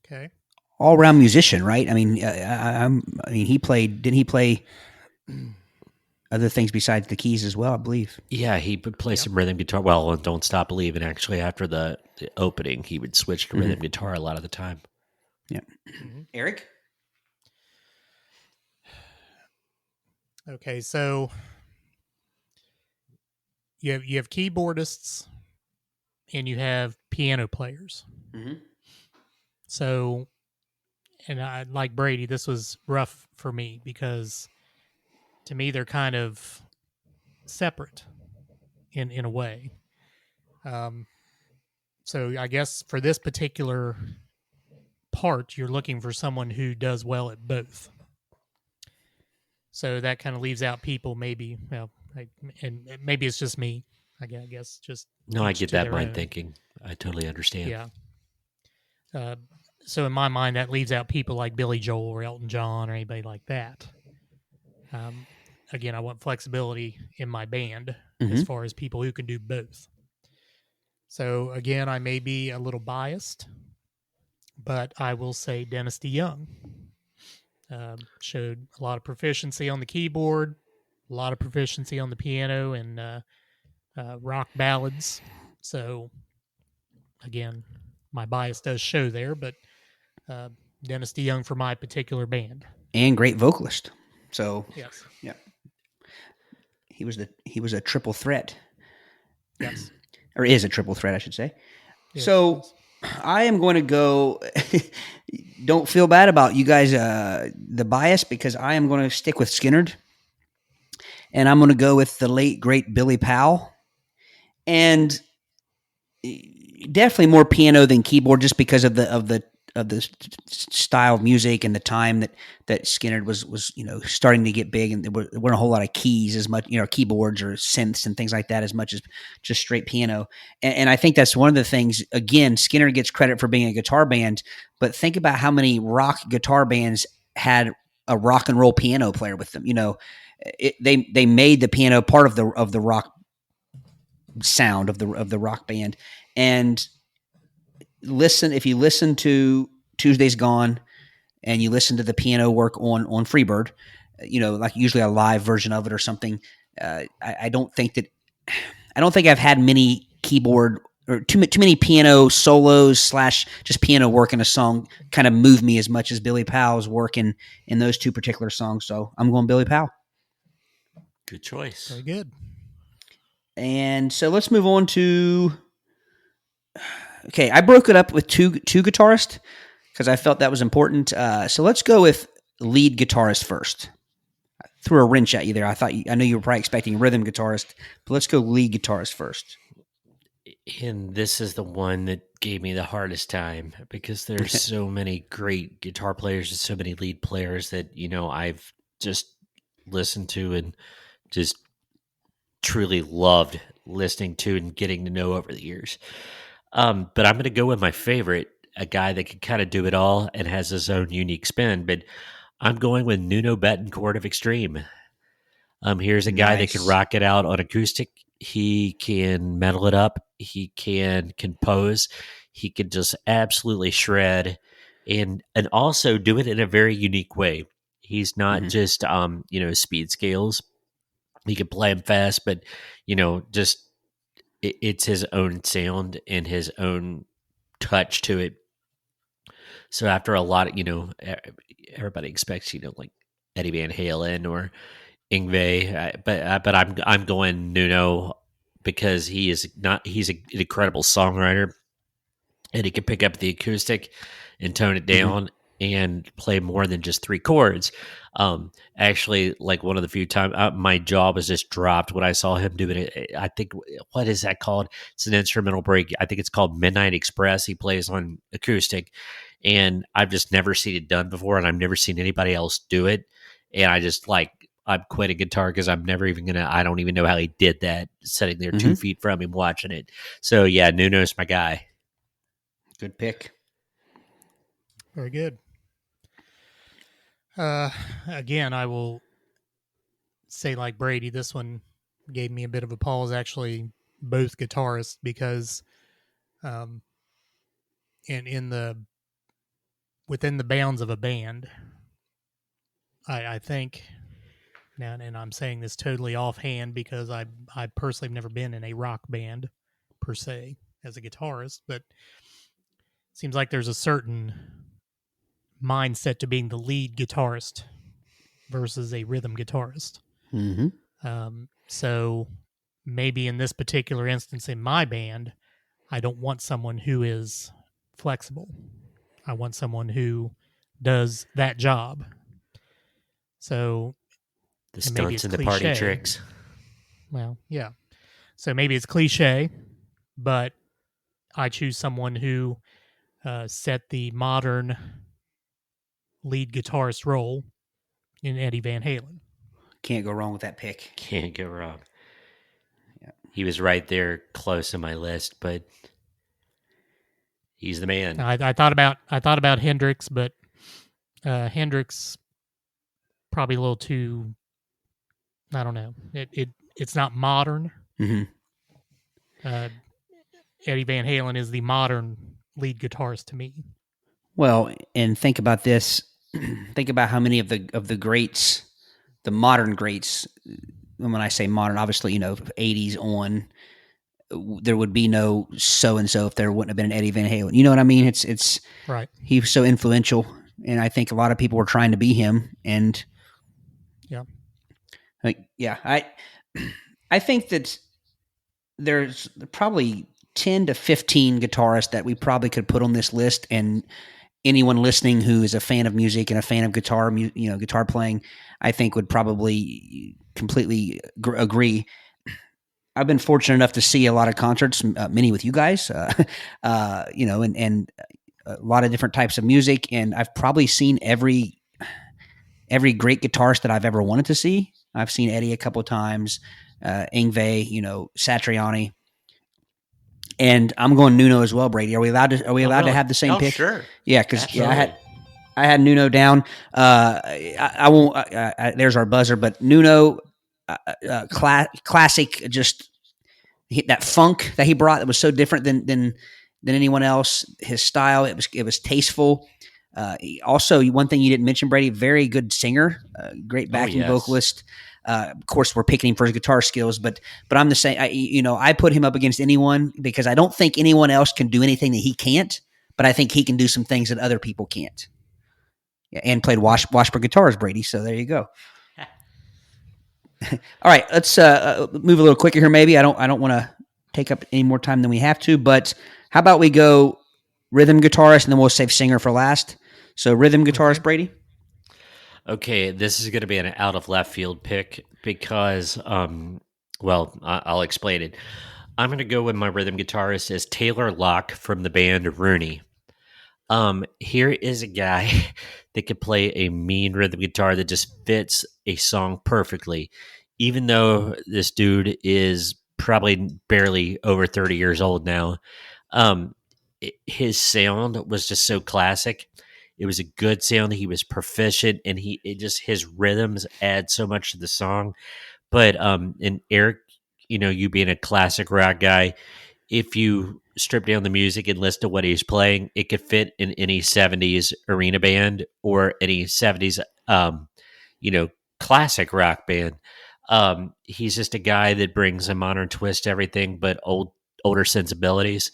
Okay. All around musician, right? I mean, he played. Didn't he play other things besides the keys as well? I believe. Yeah, he would play some rhythm guitar. Well, on Don't Stop Believin', actually, after the opening, he would switch to rhythm guitar a lot of the time. Yeah. Eric? Okay, so you have keyboardists and you have piano players. Mm-hmm. So, and I like Brady, this was rough for me because to me they're kind of separate in a way. Um, so I guess for this particular part, you're looking for someone who does well at both. So that kind of leaves out people maybe, well, and maybe it's just me. I guess just No, I each get to that their mind own. thinking. I totally understand. Yeah. Uh, so in my mind, that leaves out people like Billy Joel or Elton John or anybody like that. Um, again, I want flexibility in my band as Mm-hmm. far as people who can do both. So again, I may be a little biased, but I will say Dennis DeYoung showed a lot of proficiency on the keyboard, a lot of proficiency on the piano, and rock ballads. So again, my bias does show there, but uh, Dennis DeYoung for my particular band. And great vocalist. So Yes, yeah, he was a triple threat, yes, or is a triple threat, I should say. So yes. I am going to go. Don't feel bad about you guys, the bias, because I am going to stick with Skinnerd, and I'm going to go with the late great Billy Powell, and definitely more piano than keyboard, just because of the style of music and the time that Skinner was starting to get big, and there weren't a whole lot of keys as much, keyboards or synths and things like that, as much as just straight piano. And I think that's one of the things. Again, Skinner gets credit for being a guitar band, but think about how many rock guitar bands had a rock and roll piano player with them. They made the piano part of the rock sound of the rock band. And if you listen to Tuesday's Gone and you listen to the piano work on Freebird, like usually a live version of it or something, I don't think I've had many keyboard or too many piano solos / just piano work in a song kind of move me as much as Billy Powell's work in those two particular songs. So I'm going Billy Powell. Good choice. Very good. And so let's move on to. Okay, I broke it up with two guitarists because I felt that was important. So let's go with lead guitarist first. I threw a wrench at you there. I know you were probably expecting rhythm guitarist, but let's go lead guitarist first. And this is the one that gave me the hardest time because there's so many great guitar players and so many lead players that, I've just listened to and just truly loved listening to and getting to know over the years. But I'm going to go with my favorite, a guy that can kind of do it all and has his own unique spin. But I'm going with Nuno Bettencourt of Extreme. Here's a guy that can Nice. rock it out on acoustic. He can metal it up. He can compose. He can just absolutely shred, and also do it in a very unique way. He's not Mm-hmm. just speed scales. He can play them fast, but just it's his own sound and his own touch to it. So after a lot of everybody expects like Eddie Van Halen or Ingve, but I'm going Nuno because he's an incredible songwriter, and he can pick up the acoustic and tone it Mm-hmm. down and play more than just three chords. Actually, like one of the few times my jaw was just dropped when I saw him doing it. I think, what is that called? It's an instrumental break. I think it's called Midnight Express. He plays on acoustic, and I've just never seen it done before, and I've never seen anybody else do it. And I'm quitting guitar because I'm never even I don't even know how he did that sitting there Mm-hmm. 2 feet from him watching it. So yeah, Nuno's my guy. Good pick. Very good. Again, I will say like Brady, this one gave me a bit of a pause. Actually, both guitarists, because um, in the within the bounds of a band, I think now, and I'm saying this totally offhand because I personally have never been in a rock band per se as a guitarist, but it seems like there's a certain mindset to being the lead guitarist versus a rhythm guitarist. Mm-hmm. So maybe in this particular instance in my band, I don't want someone who is flexible. I want someone who does that job. So, The and maybe stunts it's and the party cliche. tricks. Well, yeah. So maybe it's cliche, but I choose someone who set the modern lead guitarist role in Eddie Van Halen. Can't go wrong with that pick. Can't go wrong. Yeah. He was right there close in my list, but he's the man. I thought about Hendrix, but Hendrix probably a little too. I don't know. It's not modern. Mm-hmm. Eddie Van Halen is the modern lead guitarist to me. Well, and think about this. Think about how many of the greats, the modern greats. And when I say modern, obviously 80s on. There would be no so and so if there wouldn't have been an Eddie Van Halen. You know what I mean? It's right. He was so influential, and I think a lot of people were trying to be him. And I think that there's probably 10 to 15 guitarists that we probably could put on this list, and anyone listening who is a fan of music and a fan of guitar, guitar playing, I think would probably completely agree. I've been fortunate enough to see a lot of concerts, many with you guys, and a lot of different types of music. And I've probably seen every great guitarist that I've ever wanted to see. I've seen Eddie a couple of times, Yngwie, Satriani, and I'm going Nuno as well. Brady, are we allowed to Really? have the same pick? Sure. Yeah, because Absolutely. I had Nuno down. I won't. There's our buzzer, but Nuno, classic, just that funk that he brought that was so different than anyone else. His style, it was tasteful. Also, one thing you didn't mention, Brady, very good singer, great backing vocalist. Of course, we're picking him for his guitar skills, but I'm the same. I put him up against anyone because I don't think anyone else can do anything that he can't. But I think he can do some things that other people can't. Yeah, and played Washburn guitars, Brady. So there you go. All right, let's move a little quicker here. Maybe I don't want to take up any more time than we have to, but how about we go rhythm guitarist and then we'll save singer for last. So rhythm guitarist, Brady. Okay, this is going to be an out of left field pick because, I'll explain it. I'm going to go with my rhythm guitarist as Taylor Locke from the band Rooney. Here is a guy that could play a mean rhythm guitar that just fits a song perfectly, even though this dude is probably barely over 30 years old now. His sound was just so classic. It was a good sound. He was proficient, and his rhythms add so much to the song. But and Eric, you being a classic rock guy, if you strip down the music and listen to what he's playing, it could fit in any 70s arena band or any 70s, classic rock band. He's just a guy that brings a modern twist to everything, but older sensibilities.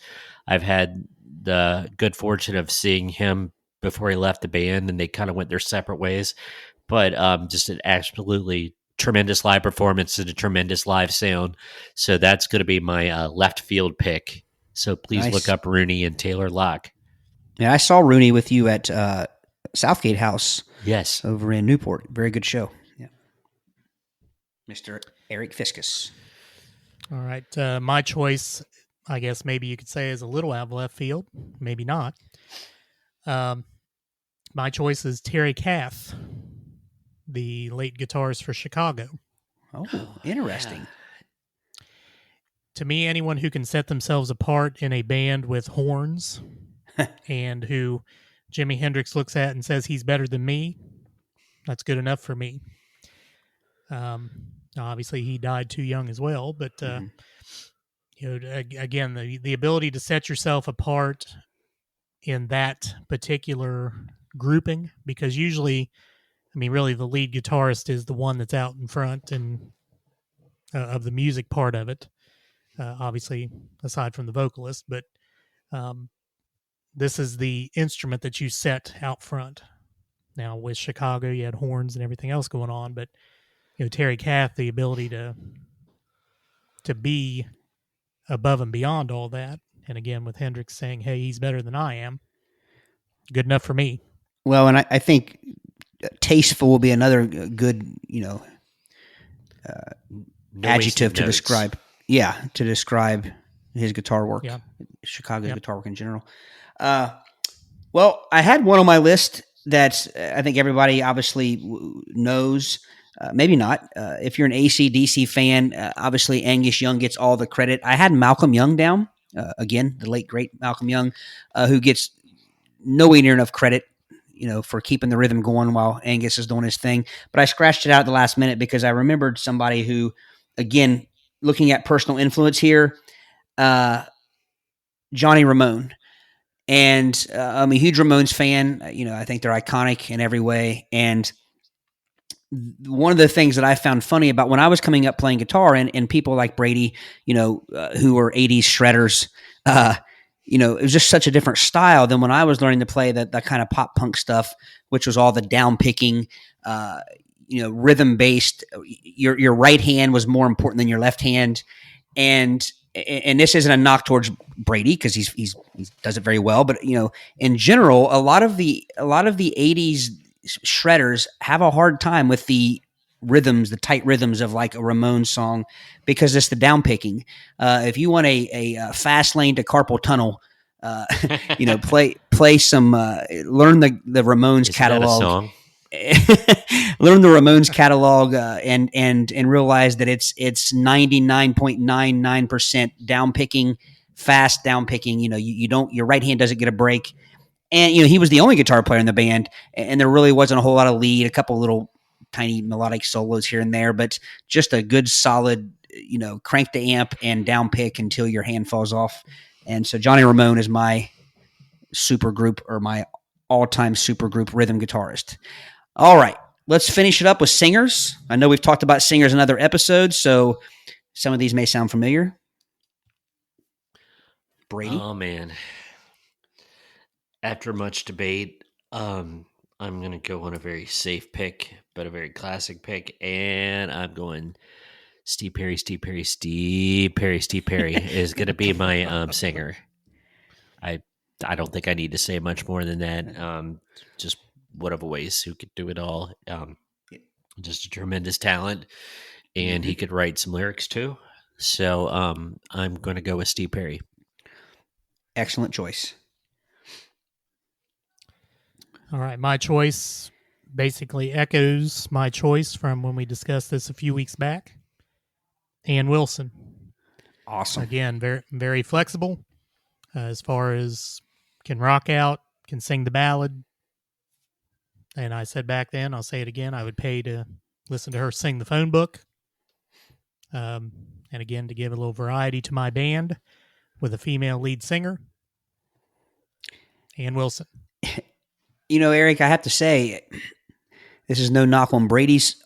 I've had the good fortune of seeing him before he left the band, and they kind of went their separate ways. But just an absolutely tremendous live performance and a tremendous live sound. So that's going to be my left field pick. So please look up Rooney and Taylor Locke. Yeah, I saw Rooney with you at Southgate House. Yes. Over in Newport. Very good show. Yeah. Mr. Eric Fiskus. All right. My choice, I guess maybe you could say, is a little out of left field. Maybe not. My choice is Terry Kath, the late guitarist for Chicago. Oh, interesting. To me, anyone who can set themselves apart in a band with horns and who Jimi Hendrix looks at and says he's better than me, that's good enough for me. Obviously, he died too young as well, but again, the ability to set yourself apart in that particular grouping, because usually, really the lead guitarist is the one that's out in front and of the music part of it. Obviously, aside from the vocalist, but this is the instrument that you set out front. Now, with Chicago, you had horns and everything else going on, but Terry Kath the ability to be above and beyond all that. And again, with Hendrix saying, "Hey, he's better than I am," good enough for me. Well, and I think tasteful will be another good, No adjective wasted to notes. describe. Yeah, to describe his guitar work. Yeah. Chicago's guitar work in general. Well, I had one on my list that I think everybody obviously knows. Maybe not. If you're an AC/DC fan, obviously Angus Young gets all the credit. I had Malcolm Young down. Again, the late, great Malcolm Young, who gets nowhere near enough credit, for keeping the rhythm going while Angus is doing his thing. But I scratched it out at the last minute because I remembered somebody who, again, looking at personal influence here, Johnny Ramone. And I'm a huge Ramones fan. I think they're iconic in every way. And one of the things that I found funny about when I was coming up playing guitar and people like Brady, who were 80s shredders, it was just such a different style than when I was learning to play that kind of pop punk stuff, which was all the down picking, rhythm based. Your right hand was more important than your left hand. And this isn't a knock towards Brady because he does it very well, but in general, a lot of the 80s shredders have a hard time with the rhythms, the tight rhythms of like a Ramones song, because it's the down picking. If you want a fast lane to carpal tunnel, play some, learn the Ramones Is catalog. that a song? Learn the Ramones catalog and realize that it's 99.99% down picking, fast down picking. You don't, your right hand doesn't get a break. And he was the only guitar player in the band, and there really wasn't a whole lot of lead, a couple little tiny melodic solos here and there, but just a good solid, crank the amp and down pick until your hand falls off. And so Johnny Ramone is my Supergroup, or my all-time Supergroup rhythm guitarist. All right, let's finish it up with singers. I know we've talked about singers in other episodes, so some of these may sound familiar. Brady? Oh, man. After much debate, I'm going to go on a very safe pick, but a very classic pick, and I'm going Steve Perry. Steve Perry is going to be my singer. I don't think I need to say much more than that. Just one of the ways who could do it all. Just a tremendous talent, and he could write some lyrics too. So I'm going to go with Steve Perry. Excellent choice. All right, my choice basically echoes my choice from when we discussed this a few weeks back. Ann Wilson. Awesome. Again, very, very flexible as far as can rock out, can sing the ballad. And I said back then, I'll say it again, I would pay to listen to her sing the phone book. And again, to give a little variety to my band with a female lead singer, Ann Wilson. Eric, I have to say, this is no knock on Brady's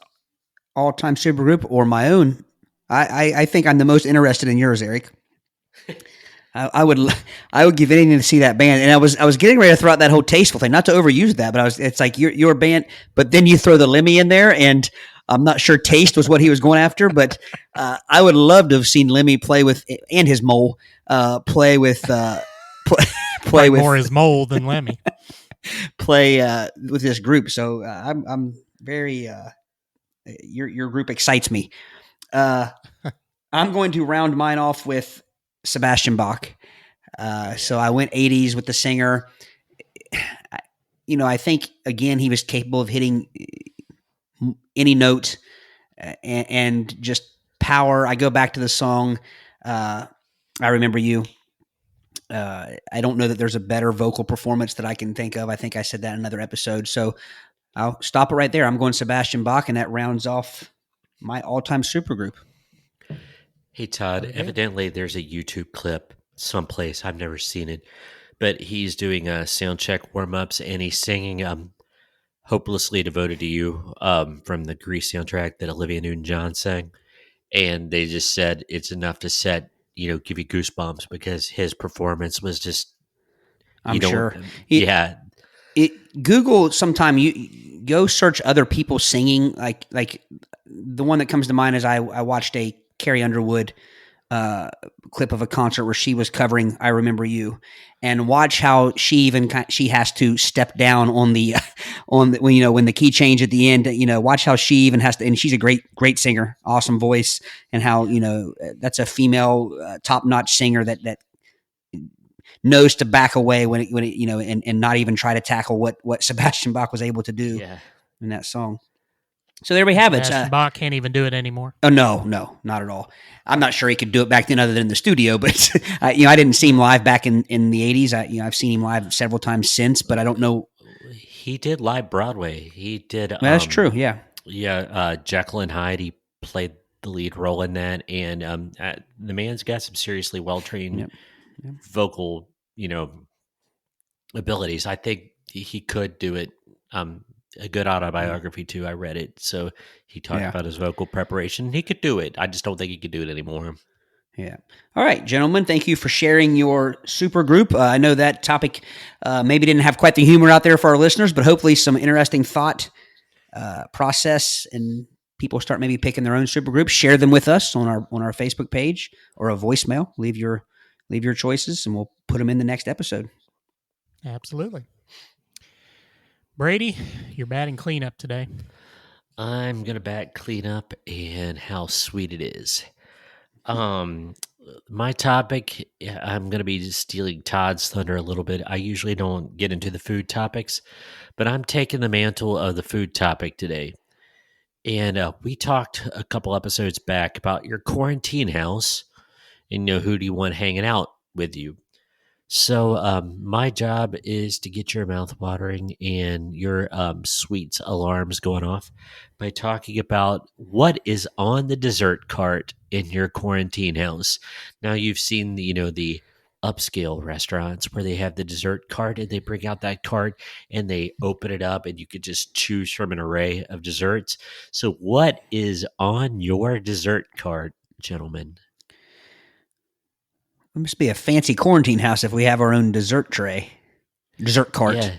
all-time Supergroup or my own. I think I'm the most interested in yours, Eric. I would give anything to see that band. And I was getting ready to throw out that whole tasteful thing, not to overuse that, but it's like your band, but then you throw the Lemmy in there, and I'm not sure taste was what he was going after, but I would love to have seen Lemmy play with, and his mole, play with play with more his mole than Lemmy. Play with this group. So I'm very your group excites me. I'm going to round mine off with Sebastian Bach. So I went 80s with the singer. I think, again, he was capable of hitting any note and just power. I go back to the song, I Remember You. I don't know that there's a better vocal performance that I can think of. I think I said that in another episode. So I'll stop it right there. I'm going Sebastian Bach, and that rounds off my all-time Supergroup. Hey, Todd, Okay. Evidently there's a YouTube clip someplace. I've never seen it. But he's doing sound check warm-ups, and he's singing Hopelessly Devoted to You from the Grease soundtrack that Olivia Newton-John sang. And they just said it's enough to give you goosebumps because his performance was just... I'm sure. Yeah. Google sometime, you go search other people singing, like the one that comes to mind is I watched a Carrie Underwood clip of a concert where she was covering "I Remember You," and watch how she she has to step down on the when the key change at the end. Watch how she even has to, and she's a great singer, awesome voice, and how that's a female top notch singer that knows to back away when it and not even try to tackle what Sebastian Bach was able to do in that song. So there we have it. Sebastian Bach can't even do it anymore. Oh no, not at all. I'm not sure he could do it back then, other than in the studio. But I didn't see him live back in the '80s. I've seen him live several times since, but I don't know. He did live Broadway. He did. Well, that's true. Yeah. Jekyll and Hyde. He played the lead role in that, and the man's got some seriously well trained vocal, abilities. I think he could do it. A good autobiography too. I read it, so he talked about his vocal preparation. He could do it. I just don't think he could do it anymore. Yeah. All right, gentlemen. Thank you for sharing your Supergroup. I know that topic maybe didn't have quite the humor out there for our listeners, but hopefully some interesting thought process, and people start maybe picking their own Supergroups. Share them with us on our Facebook page or a voicemail. Leave your choices, and we'll put them in the next episode. Absolutely. Brady, you're batting cleanup today. I'm gonna bat cleanup and how sweet it is. My topic, I'm gonna be stealing Todd's thunder a little bit. I usually don't get into the food topics, but I'm taking the mantle of the food topic today. And we talked a couple episodes back about your quarantine house, and who do you want hanging out with you. So my job is to get your mouth watering and your sweets alarms going off by talking about what is on the dessert cart in your quarantine house. Now you've seen the upscale restaurants where they have the dessert cart, and they bring out that cart and they open it up and you could just choose from an array of desserts. So what is on your dessert cart, gentlemen? It must be a fancy quarantine house if we have our own dessert cart. Yeah.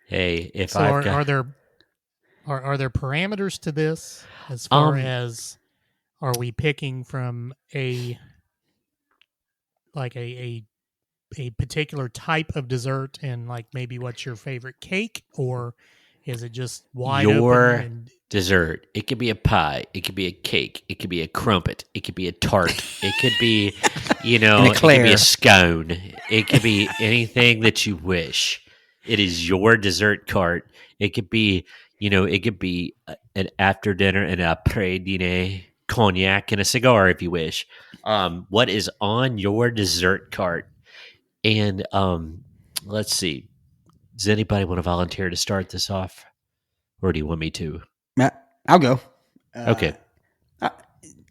Hey, are there parameters to this as far as, are we picking from a particular type of dessert, and like maybe what's your favorite cake, or is it just wide your open? And dessert? It could be a pie. It could be a cake. It could be a crumpet. It could be a tart. It could be, it could be a scone. It could be anything that you wish. It is your dessert cart. It could be, an after dinner and a après-dîner cognac and a cigar if you wish. What is on your dessert cart? And let's see. Does anybody want to volunteer to start this off? Or do you want me to? I'll go. Okay.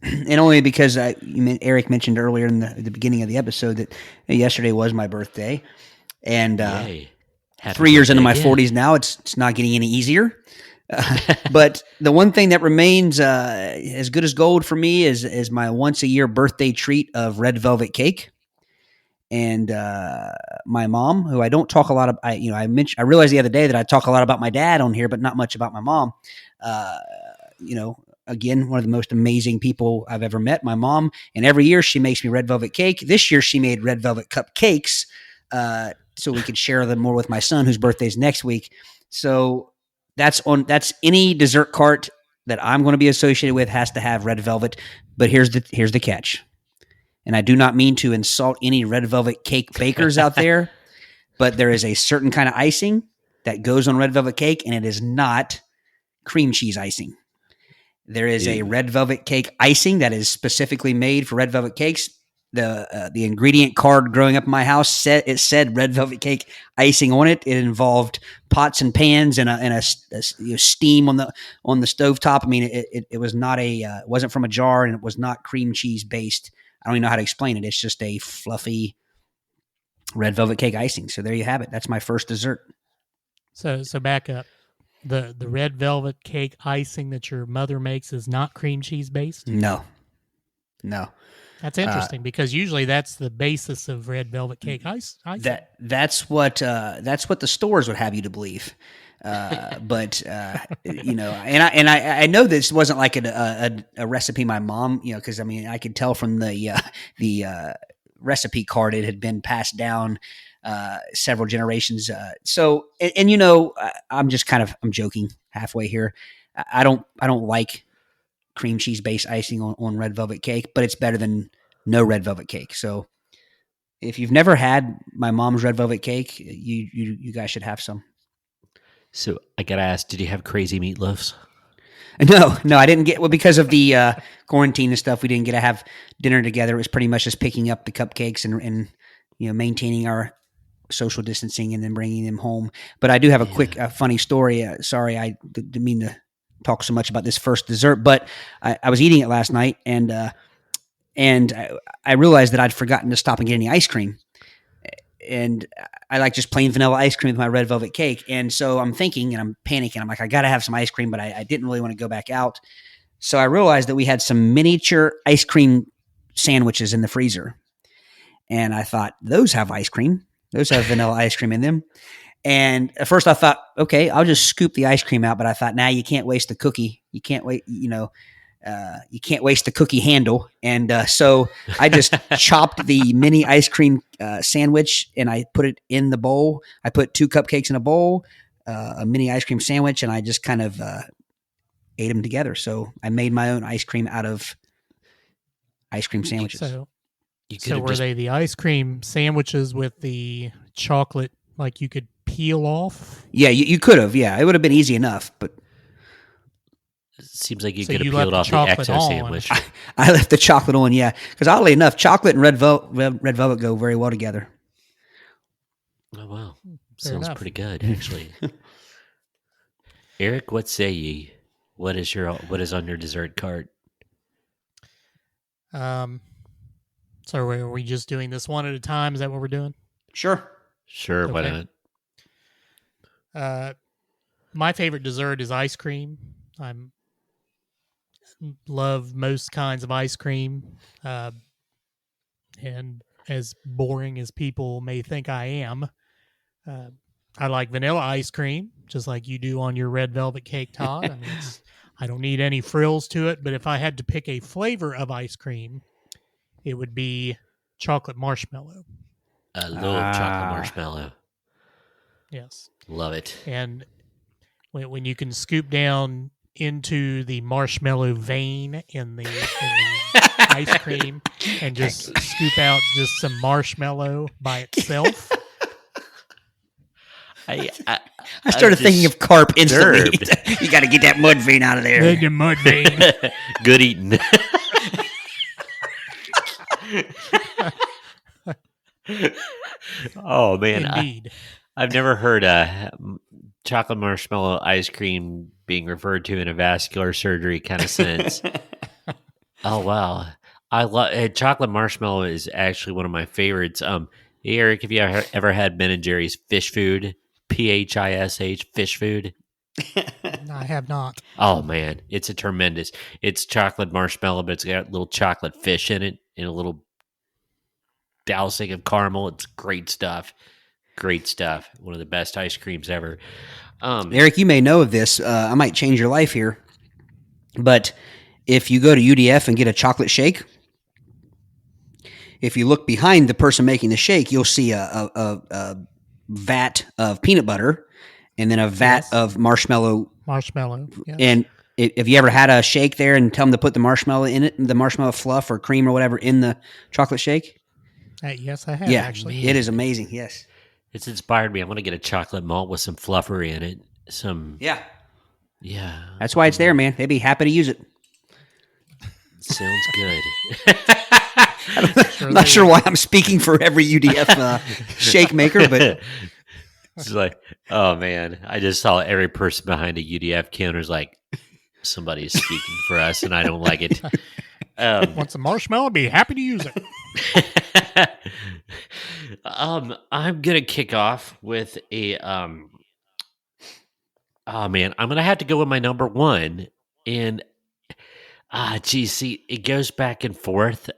And only because Eric mentioned earlier in the beginning of the episode that yesterday was my birthday. And 3 years into my 40s now, it's not getting any easier. But the one thing that remains as good as gold for me is my once a year birthday treat of red velvet cake. And my mom, who I don't talk a lot of, I realized the other day that I talk a lot about my dad on here, but not much about my mom. Again, one of the most amazing people I've ever met, my mom. And every year she makes me red velvet cake. This year she made red velvet cupcakes so we could share them more with my son, whose birthday is next week. So that's any dessert cart that I'm going to be associated with has to have red velvet. But here's the catch. And I do not mean to insult any red velvet cake bakers out there, but there is a certain kind of icing that goes on red velvet cake, and it is not cream cheese icing. There is a red velvet cake icing that is specifically made for red velvet cakes. The ingredient card growing up in my house said red velvet cake icing on it. It involved pots and pans and a steam on the stovetop. I mean, it was not it wasn't from a jar, and it was not cream cheese based. I don't even know how to explain it. It's just a fluffy red velvet cake icing. So there you have it. That's my first dessert. So back up. The red velvet cake icing that your mother makes is not cream cheese based? No. That's interesting because usually that's the basis of red velvet cake ice. That's what the stores would have you to believe. But and I know this wasn't like a recipe my mom, because I mean I could tell from the recipe card it had been passed down several generations. So I'm just I'm joking halfway here. I don't like cream cheese based icing on red velvet cake, but it's better than no red velvet cake. So if you've never had my mom's red velvet cake, you guys should have some. So I gotta ask, did you have crazy meatloafs? No, I didn't get. Well, because of the quarantine and stuff, we didn't get to have dinner together. It was pretty much just picking up the cupcakes and maintaining our social distancing and then bringing them home. But I do have a quick funny story. Sorry, I didn't mean to talk so much about this first dessert, but I was eating it last night and I realized that I'd forgotten to stop and get any ice cream. And I like just plain vanilla ice cream with my red velvet cake. And so I'm thinking and I'm panicking. I'm like, I got to have some ice cream, but I didn't really want to go back out. So I realized that we had some miniature ice cream sandwiches in the freezer. And I thought, those have ice cream. Those have vanilla ice cream in them. And at first I thought, okay, I'll just scoop the ice cream out. But I thought, nah, you can't waste the cookie. You can't wait, you can't waste the cookie handle. And so I just chopped the mini ice cream sandwich and I put it in the bowl. I put 2 cupcakes in a bowl, a mini ice cream sandwich, and I just kind of ate them together. So I made my own ice cream out of ice cream sandwiches. So were they the ice cream sandwiches with the chocolate, like you could peel off? Yeah, you could have. Yeah, it would have been easy enough, but it seems like you So could have you peeled left off the the chocolate exo on. sandwich. I left the chocolate on. Yeah, because oddly enough, chocolate and red velvet go very well together. Oh wow, Fair sounds enough. pretty good actually. Eric, what say ye? What is on your dessert cart? So are we just doing this one at a time? Is that what we're doing? Sure. Sure, why Okay. not? My favorite dessert is ice cream. I love most kinds of ice cream. And as boring as people may think I am, I like vanilla ice cream, just like you do on your red velvet cake, Todd. I mean, I don't need any frills to it, but if I had to pick a flavor of ice cream, it would be chocolate marshmallow. I love chocolate marshmallow. Yes. Love it. And when you can scoop down into the marshmallow vein in the ice cream and just scoop out just some marshmallow by itself. I started thinking of carp instantly. You got to get that mud vein out of there. The mud vein. Good eating. Oh man, Indeed. I've never heard chocolate marshmallow ice cream being referred to in a vascular surgery kind of sense. Oh wow, I love chocolate marshmallow is actually one of my favorites. Hey, Eric, have you ever had Ben and Jerry's fish food? PHISH fish food. I have not. Oh man, it's a tremendous. It's chocolate marshmallow, but it's got a little chocolate fish in it and a little dousing of caramel. It's great stuff. Great stuff. One of the best ice creams ever. Eric, you may know of this. I might change your life here, but if you go to UDF and get a chocolate shake, if you look behind the person making the shake, you'll see a vat of peanut butter and then a vat of marshmallow. Marshmallow. Yes. And if you ever had a shake there and tell them to put the marshmallow in it, the marshmallow fluff or cream or whatever in the chocolate shake? Yes, I have actually. Man. It is amazing. Yes. It's inspired me. I want to get a chocolate malt with some fluffery in it. Yeah. That's why it's there, man. They'd be happy to use it. Sounds good. I'm not sure why I'm speaking for every UDF shake maker, but it's like, oh man, I just saw every person behind a UDF counter is like, somebody is speaking for us, and I don't like it. Want some marshmallow? Be happy to use it. I'm gonna kick off with a oh man, I'm gonna have to go with my number one, and Geez, see, it goes back and forth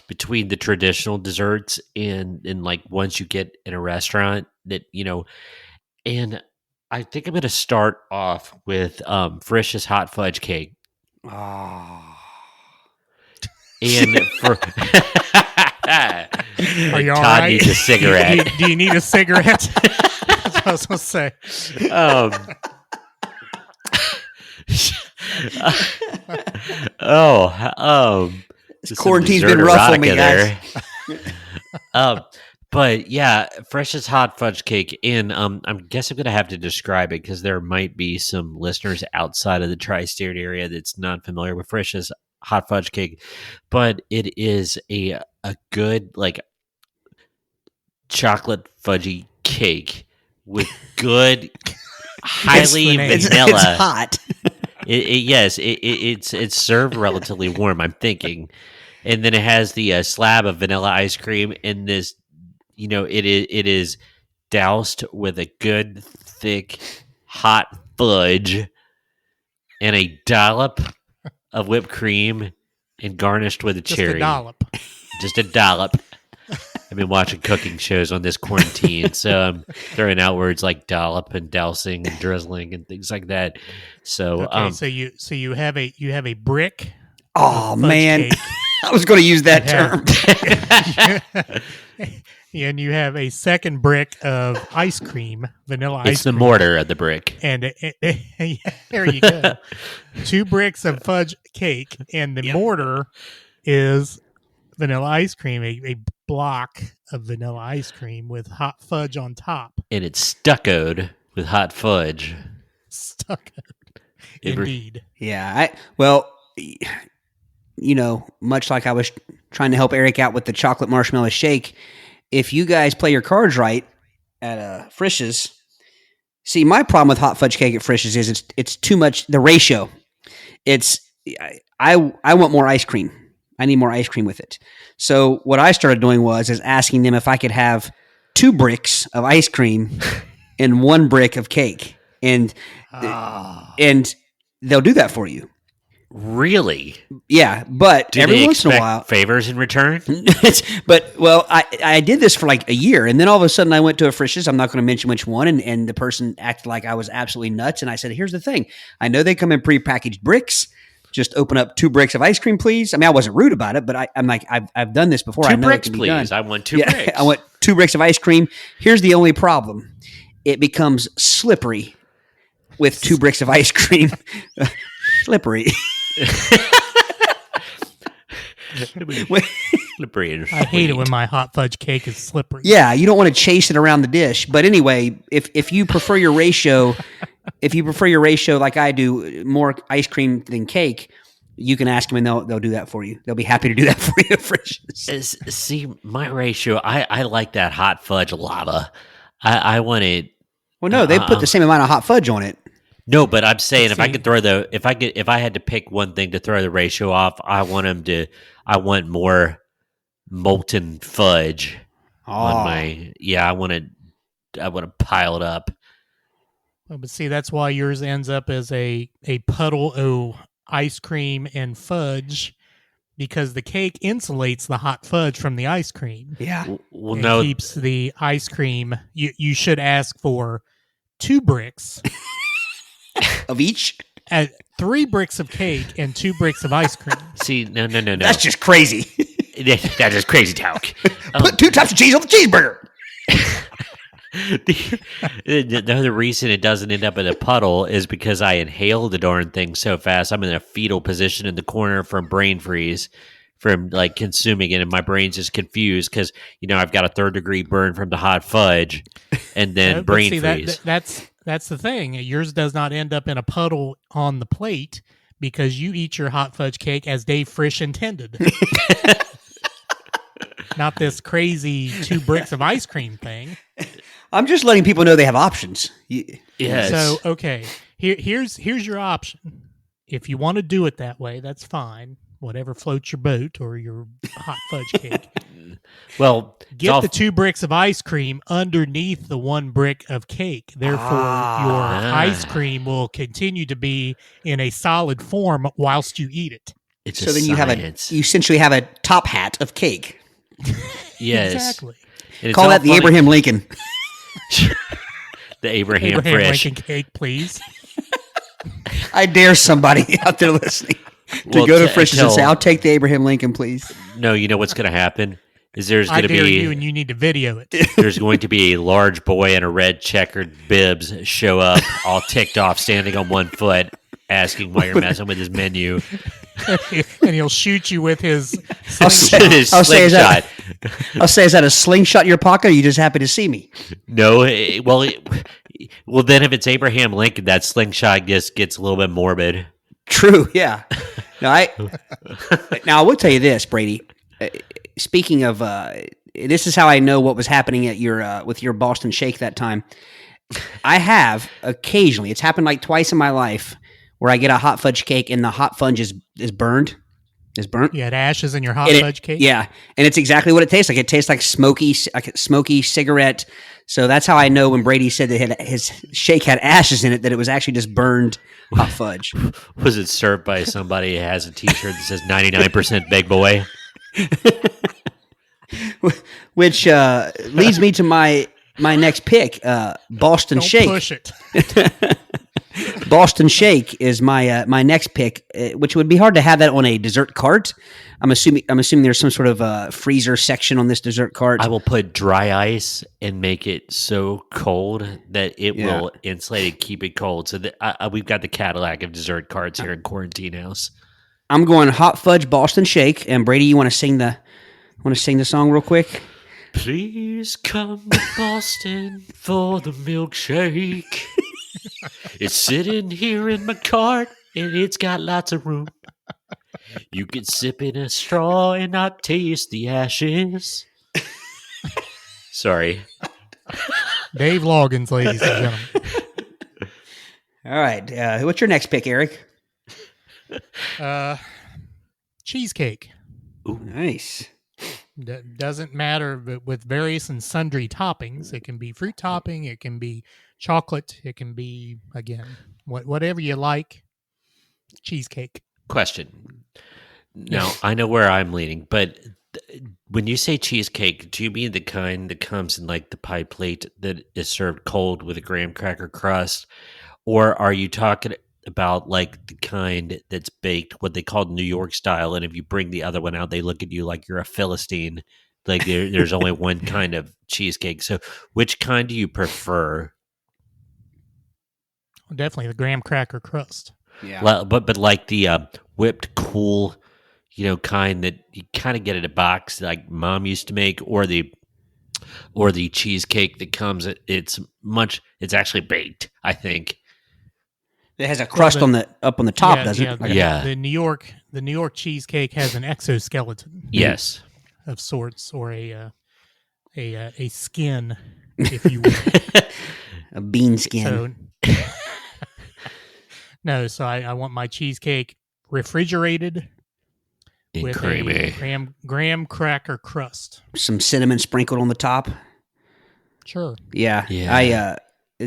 between the traditional desserts and like once you get in a restaurant that, and I think I'm going to start off with Frisch's hot fudge cake. Oh. And for Are you all Todd right? needs a cigarette. Do you need a cigarette? That's what I was going to say. This quarantine's been rough on me, guys. But yeah, Fresh's hot fudge cake. And I guess I'm gonna have to describe it because there might be some listeners outside of the tri-state area that's not familiar with Fresh's hot fudge cake. But it is a good like chocolate fudgy cake with good highly vanilla. It's hot. It's served relatively warm, I'm thinking, and then it has the slab of vanilla ice cream in this. It is doused with a good thick hot fudge and a dollop of whipped cream and garnished with a cherry. Just a dollop. Just a dollop. I've been watching cooking shows on this quarantine, so I'm throwing out words like dollop and dousing and drizzling and things like that. So, okay, so you have a brick. Oh man, I was going to use that term. And you have a second brick of ice cream, vanilla ice cream. It's the mortar of the brick. And there you go. 2 bricks of fudge cake, and the mortar is vanilla ice cream, a block of vanilla ice cream with hot fudge on top. And it's stuccoed with hot fudge. Stuccoed. Indeed. Yeah. Much like I was trying to help Eric out with the chocolate marshmallow shake, if you guys play your cards right at Frisch's, see, my problem with hot fudge cake at Frisch's is it's too much, the ratio. I want more ice cream. I need more ice cream with it. So what I started doing was asking them if I could have 2 bricks of ice cream and 1 brick of cake. And they'll do that for you. Really? Yeah, but every once in a while, favors in return. I did this for like a year, and then all of a sudden I went to a Frisch's. I'm not going to mention which one, and the person acted like I was absolutely nuts. And I said, "Here's the thing: I know they come in prepackaged bricks. Just open up 2 bricks of ice cream, please." I mean, I wasn't rude about it, but I'm like, I've done this before. 2 I know bricks, it can please. be done. I want 2 bricks. I want 2 bricks of ice cream. Here's the only problem: it becomes slippery with 2 bricks of ice cream. Slippery. Slippery. I hate it when my hot fudge cake is slippery. Yeah, you don't want to chase it around the dish. But anyway, if you prefer your ratio, like I do, more ice cream than cake, you can ask them and they'll do that for you. They'll be happy to do that for you. Frisch's. See, my ratio, I like that hot fudge lava. I want it. Well, no, they put the same amount of hot fudge on it. No, but I'm saying if I had to pick one thing to throw the ratio off, I want more molten fudge on my. Yeah, I want to pile it up. Well, but see, that's why yours ends up as a puddle of ice cream and fudge, because the cake insulates the hot fudge from the ice cream. Yeah, well, no, keeps the ice cream. You should ask for 2 bricks. Of each? 3 bricks of cake and 2 bricks of ice cream. See, no. That's just crazy. That's just crazy talk. Put 2 types of cheese on the cheeseburger. The other reason it doesn't end up in a puddle is because I inhale the darn thing so fast. I'm in a fetal position in the corner from brain freeze, from like consuming it, and my brain's just confused because I've got a 3rd-degree burn from the hot fudge, and then brain freeze. That's the thing. Yours does not end up in a puddle on the plate because you eat your hot fudge cake as Dave Frisch intended. Not this crazy 2 bricks of ice cream thing. I'm just letting people know they have options. Yes. So, okay, here's your option. If you want to do it that way, that's fine. Whatever floats your boat or your hot fudge cake. Well, Get the 2 bricks of ice cream underneath the 1 brick of cake. Therefore, your ice cream will continue to be in a solid form whilst you eat it. it's So a then science. you essentially have a top hat of cake. Yes. Exactly. And it's Call all that the funny- Abraham Lincoln. the Abraham Fresh. Lincoln cake, please. I dare somebody out there listening to Well, go to to- Frisch's and say, until- "I'll take the Abraham Lincoln, please." No, you know what's going to happen is there's I going to dare you, be and you need to video it. there's going to be a large boy in a red checkered bibs show up, all ticked off, standing on 1 foot, asking why you're messing with his menu. And he'll shoot you with his I'll slingshot. say, His I'll say, slingshot. is that a slingshot in your pocket? Or are you just happy to see me? No, well, then if it's Abraham Lincoln, that slingshot just gets a little bit morbid. True. Yeah. No, now I will tell you this, Brady. Speaking of, this is how I know what was happening at your with your Boston Shake that time. I have occasionally, it's happened like twice in my life, where I get a hot fudge cake and the hot fudge is burned. Is burnt. You had ashes in your hot And fudge cake? Yeah, and it's exactly what it tastes like. It tastes like a smoky cigarette. So that's how I know when Brady said that his shake had ashes in it, that it was actually just burned hot fudge. Was it served by somebody who has a T-shirt that says 99% Big Boy? Which leads me to my next pick, Boston Don't Shake. push it. Boston Shake is my my next pick, which would be hard to have that on a dessert cart. I'm assuming there's some sort of freezer section on this dessert cart. I will put dry ice and make it so cold that it will insulate and keep it cold. So that we've got the Cadillac of dessert carts here in Quarantine House. I'm going hot fudge Boston Shake, and Brady, you want to sing the song real quick? Please come to Boston for the milkshake. It's sitting here in my cart, and it's got lots of room. You can sip in a straw and not taste the ashes. Sorry. Dave Loggins, ladies and gentlemen. All right, what's your next pick, Eric? Cheesecake. Nice. Doesn't matter, but with various and sundry toppings. It can be fruit topping. It can be chocolate. It can be, again, whatever you like. Cheesecake. Question. Now, I know where I'm leaning, but when you say cheesecake, do you mean the kind that comes in like the pie plate that is served cold with a graham cracker crust? Or are you talking about like the kind that's baked, what they call New York style, and if you bring the other one out, they look at you like you're a Philistine, like there's only one kind of cheesecake. So which kind do you prefer? Definitely the graham cracker crust. Yeah. But like the whipped cool, kind that you kind of get in a box like Mom used to make, or the cheesecake that comes, it's actually baked, I think. It has a crust on the top, doesn't it? Yeah. The New York cheesecake has an exoskeleton. Yes. Of sorts, or a skin, if you will. A bean skin. So I want my cheesecake refrigerated And with creamy. a graham cracker crust. Some cinnamon sprinkled on the top. Sure. Yeah. I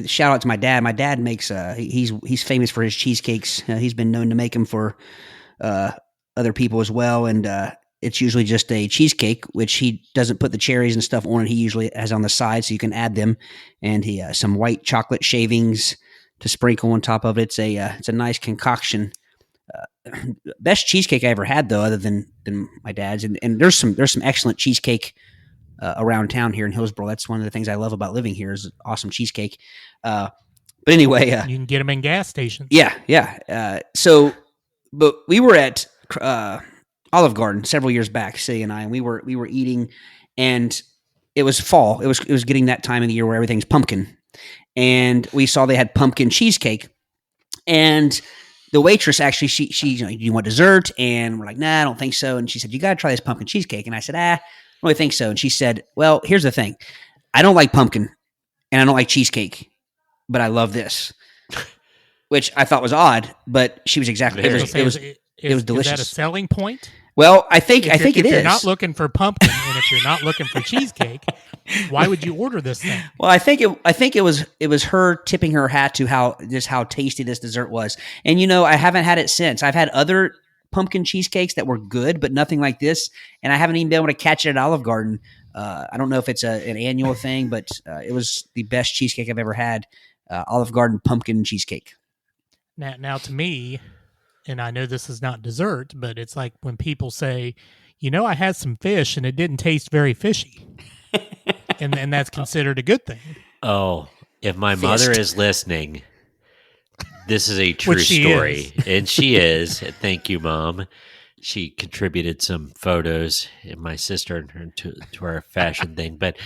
shout out to my dad. My dad makes he's famous for his cheesecakes. He's been known to make them for other people as well, and it's usually just a cheesecake, which he doesn't put the cherries and stuff on it. He usually has on the side, so you can add them, and he some white chocolate shavings to sprinkle on top of it. It's a nice concoction. Best cheesecake I ever had, though, other than my dad's, and there's some excellent cheesecake around town here in Hillsborough. That's one of the things I love about living here is awesome cheesecake. But anyway, you can get them in gas stations. Yeah. But we were at Olive Garden several years back, City and I, and we were eating, and it was fall. It was getting that time of the year where everything's pumpkin, and we saw they had pumpkin cheesecake, and the waitress actually she do you want dessert? And we're like, nah, I don't think so. And she said, you got to try this pumpkin cheesecake. And I said, I don't really think so. And she said, well, here's the thing, I don't like pumpkin, and I don't like cheesecake, but I love this. Which I thought was odd, but she was exactly. It was delicious. Is that a selling point? Well, I think If it is. you're not looking for pumpkin and if you're not looking for cheesecake, why would you order this thing? Well, I think it was her tipping her hat to how tasty this dessert was. And I haven't had it since. I've had other pumpkin cheesecakes that were good, but nothing like this. And I haven't even been able to catch it at Olive Garden. I don't know if it's an annual thing, but it was the best cheesecake I've ever had. Olive Garden pumpkin cheesecake. Now to me, and I know this is not dessert, but it's like when people say, I had some fish and it didn't taste very fishy. and that's considered a good thing. Oh, if my mother is listening, this is a true story. And she is. Thank you, Mom. She contributed some photos, and my sister and her to our fashion thing. But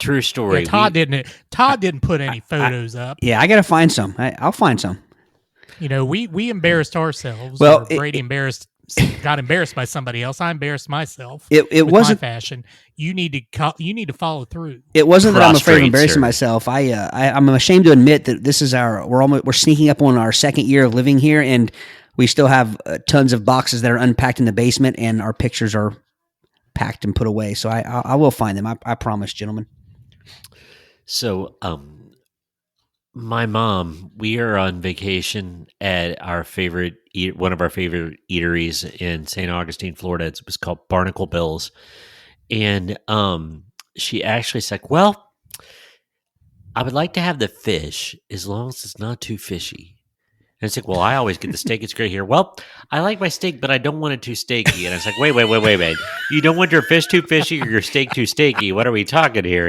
true story. Yeah, Todd didn't put any photos up. Yeah, I got to find some. I'll find some. We embarrassed ourselves. Well, Brady got embarrassed by somebody else. I embarrassed myself. It wasn't my fashion. You need to follow through. It wasn't that I'm afraid of embarrassing myself. I'm ashamed to admit that this is we're sneaking up on our second year of living here, and we still have tons of boxes that are unpacked in the basement, and our pictures are packed and put away. So I will find them. I promise, gentlemen. So, my mom, we are on vacation at one of our favorite eateries in St. Augustine, Florida. It was called Barnacle Bill's. And she actually said, well, I would like to have the fish as long as it's not too fishy. And it's like, well, I always get the steak. It's great here. Well, I like my steak, but I don't want it too steaky. And it's like, wait. You don't want your fish too fishy or your steak too steaky. What are we talking here,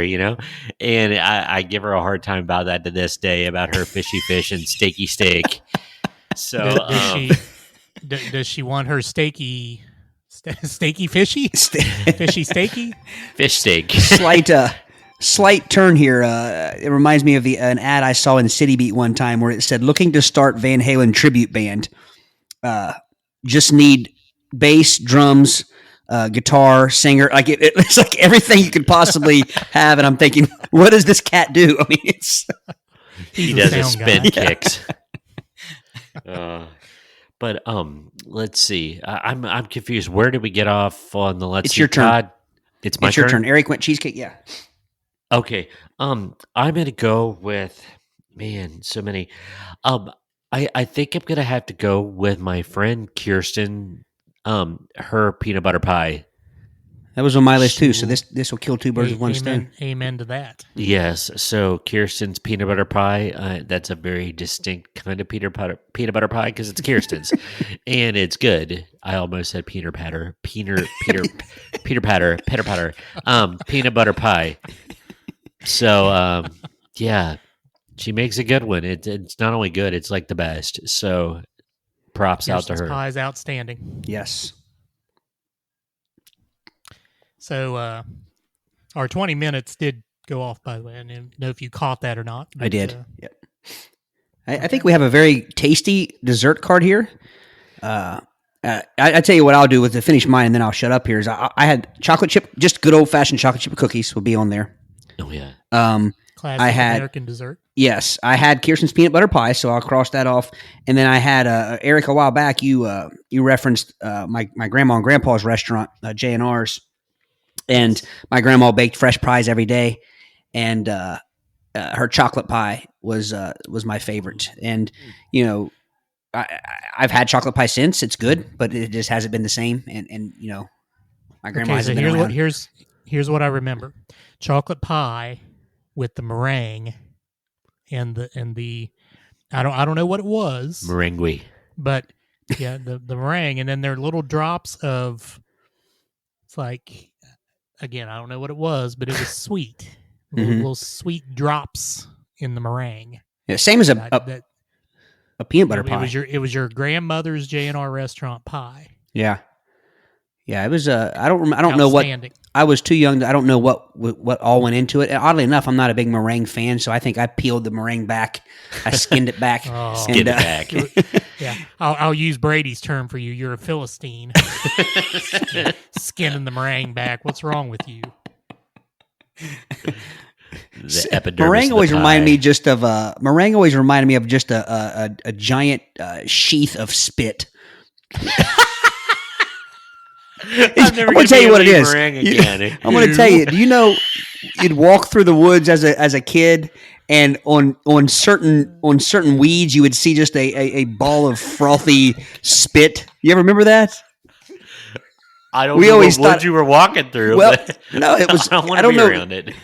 And I give her a hard time about that to this day, about her fishy fish and steaky steak. So does she want her steaky fishy? Fishy steaky? Fish steak. Slight turn here. It reminds me of an ad I saw in City Beat one time where it said, looking to start Van Halen tribute band. Just need bass, drums, guitar, singer. Like it's like everything you could possibly have. And I'm thinking, what does this cat do? I mean, he does a spin kicks. But let's see. I'm confused. Where did we get off on the Let's It's See, your turn. Todd? It's my your turn. Eric went cheesecake. Yeah. Okay. I'm gonna go with so many. I think I'm gonna have to go with my friend Kirsten. Her peanut butter pie. That was on my list too. So this will kill two birds with one stone. Amen to that. Yes. So Kirsten's peanut butter pie. That's a very distinct kind of peanut butter pie because it's Kirsten's, and it's good. I almost said peanut patter, peanut butter pie. So yeah, she makes a good one. It's not only good; it's like the best. So props Kirsten's out to her. Pie is outstanding. Yes. So our 20 minutes did go off, by the way. I don't know if you caught that or not. I did. Yep. I think we have a very tasty dessert card here. I tell you what I'll do to finish mine, and then I'll shut up here. Is I had chocolate chip, just good old fashioned chocolate chip cookies will be on there. Oh yeah. Classic American dessert. Yes, I had Kirsten's peanut butter pie, so I'll cross that off. And then I had Eric a while back. You referenced my grandma and grandpa's restaurant, J&R's, and my grandma baked fresh pies every day, and her chocolate pie was my favorite. And I've had chocolate pie since. It's good, but it just hasn't been the same. And my grandma hasn't been around. Here's what I remember: chocolate pie with the meringue and the I don't know what it was, meringue, but yeah, the meringue, and then there are little drops of, it's like, again, I don't know what it was, but it was sweet. Little sweet drops in the meringue. Yeah, same as a peanut butter pie. It was your grandmother's J&R restaurant pie. Yeah. Yeah, it was. I don't know what. I was too young. I don't know what all went into it. And oddly enough, I'm not a big meringue fan, so I think I peeled the meringue back. I skinned it back. Skinned it back. Yeah, I'll use Brady's term for you. You're a Philistine. Skinning the meringue back. What's wrong with you? The epidermis. Meringue always reminded me of just a giant sheath of spit. I'm never I'm going gonna tell you what it is. meringue again. I'm going to tell you. Do you know you'd walk through the woods as a kid, and on certain weeds you would see just a ball of frothy spit. You ever remember that? I don't We know always what thought- woods you were walking through. Well, but no, it was. I don't want I to don't be know. around it.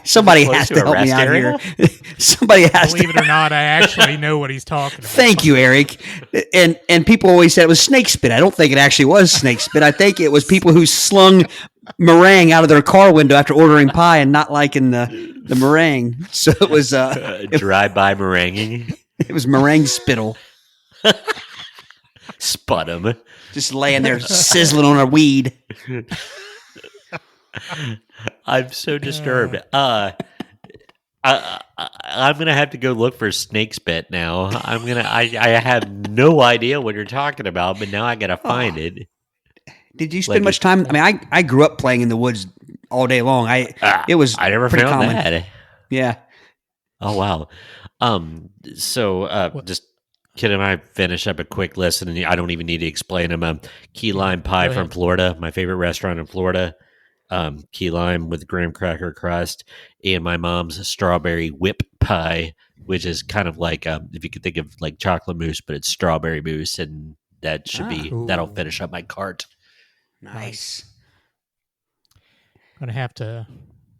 Somebody Close has to to a help me rest out area? here. Somebody has Believe to. it or not, I actually know what he's talking about. Thank you, Eric. And people always said it was snake spit. I don't think it actually was snake spit. I think it was people who slung meringue out of their car window after ordering pie and not liking the meringue. So it was Drive-by meringuing. it was meringue spittle, Spud 'em. just laying there sizzling on a weed. I'm so disturbed. I'm gonna have to go look for snake spit now. I have no idea what you're talking about, but now I gotta find it. Did you spend much time? I mean, I grew up playing in the woods all day long. It was I never pretty found common. that. Yeah. Oh wow. So just can I finish up a quick list, and I don't even need to explain them. Key lime pie Go from ahead. Florida, my favorite restaurant in Florida. Key lime with graham cracker crust, and my mom's strawberry whip pie, which is kind of like if you could think of like chocolate mousse, but it's strawberry mousse, and that should be that'll Ooh. finish up my cart. Nice. Gonna have to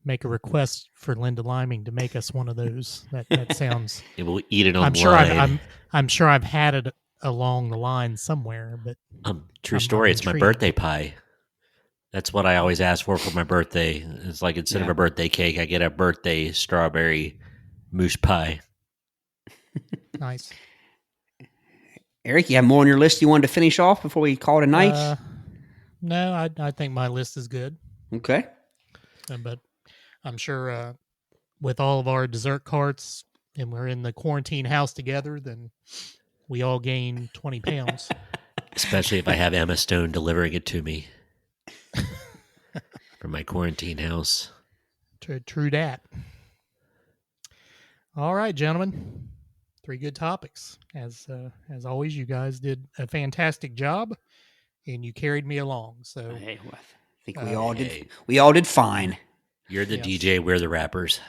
make a request for Linda Liming to make us one of those. That sounds. And we'll eat it on I'm sure line. I'm sure I've had it along the line somewhere, but True I'm story. It's my intrigued. birthday pie. That's what I always ask for my birthday. It's like instead of a birthday cake, I get a birthday strawberry mousse pie. nice. Eric, you have more on your list you wanted to finish off before we call it a night? No, I think my list is good, Okay. but I'm sure with all of our dessert carts and we're in the quarantine house together, then we all gain 20 pounds. Especially if I have Emma Stone delivering it to me from my quarantine house. True that. All right, gentlemen. 3 good topics. As always, you guys did a fantastic job, and you carried me along. So Hey, well, I think we all did. Hey. We all did fine. You're the Yes. DJ, we're the rappers.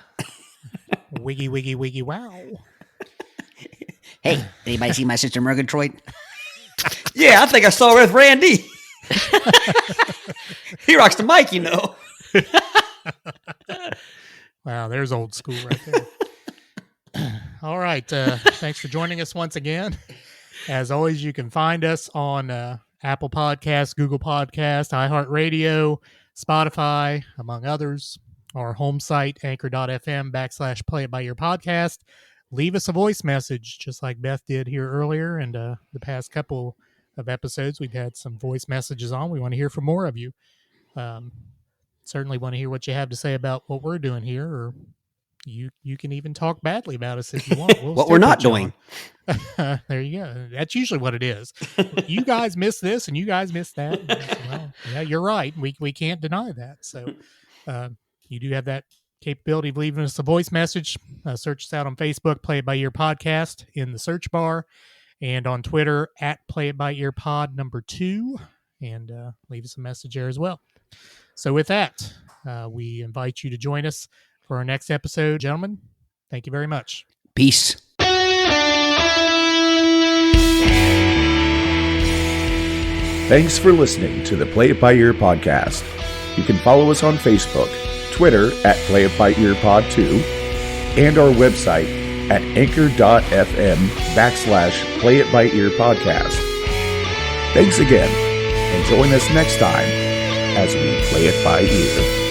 wiggy, wiggy, wiggy, wow. Hey, anybody see my sister Murgatroyd? Yeah, I think I saw her with Randy. He rocks the mic, you know. Wow, there's old school right there. All right. Thanks for joining us once again. As always, you can find us on Apple Podcasts, Google Podcasts, iHeartRadio, Spotify, among others. Our home site, anchor.fm/play it by ear podcast. Leave us a voice message, just like Beth did here earlier. And the past couple of episodes, we've had some voice messages on. We want to hear from more of you. Certainly want to hear what you have to say about what we're doing here, or you can even talk badly about us if you want. We'll What still we're not put you doing. on. There you go. That's usually what it is. You guys missed this and you guys missed that. Well, yeah, you're right. We can't deny that. So you do have that capability of leaving us a voice message. Search us out on Facebook, Play It By Ear Podcast in the search bar, and on Twitter at Play It By Ear Pod 2, and leave us a message there as well. So with that, we invite you to join us for our next episode. Gentlemen, thank you very much. Peace. Thanks for listening to the Play It By Ear podcast. You can follow us on Facebook, Twitter at Play It By Ear Pod 2, and our website at anchor.fm/Play It By Ear podcast. Thanks again, and join us next time as we play it by ear.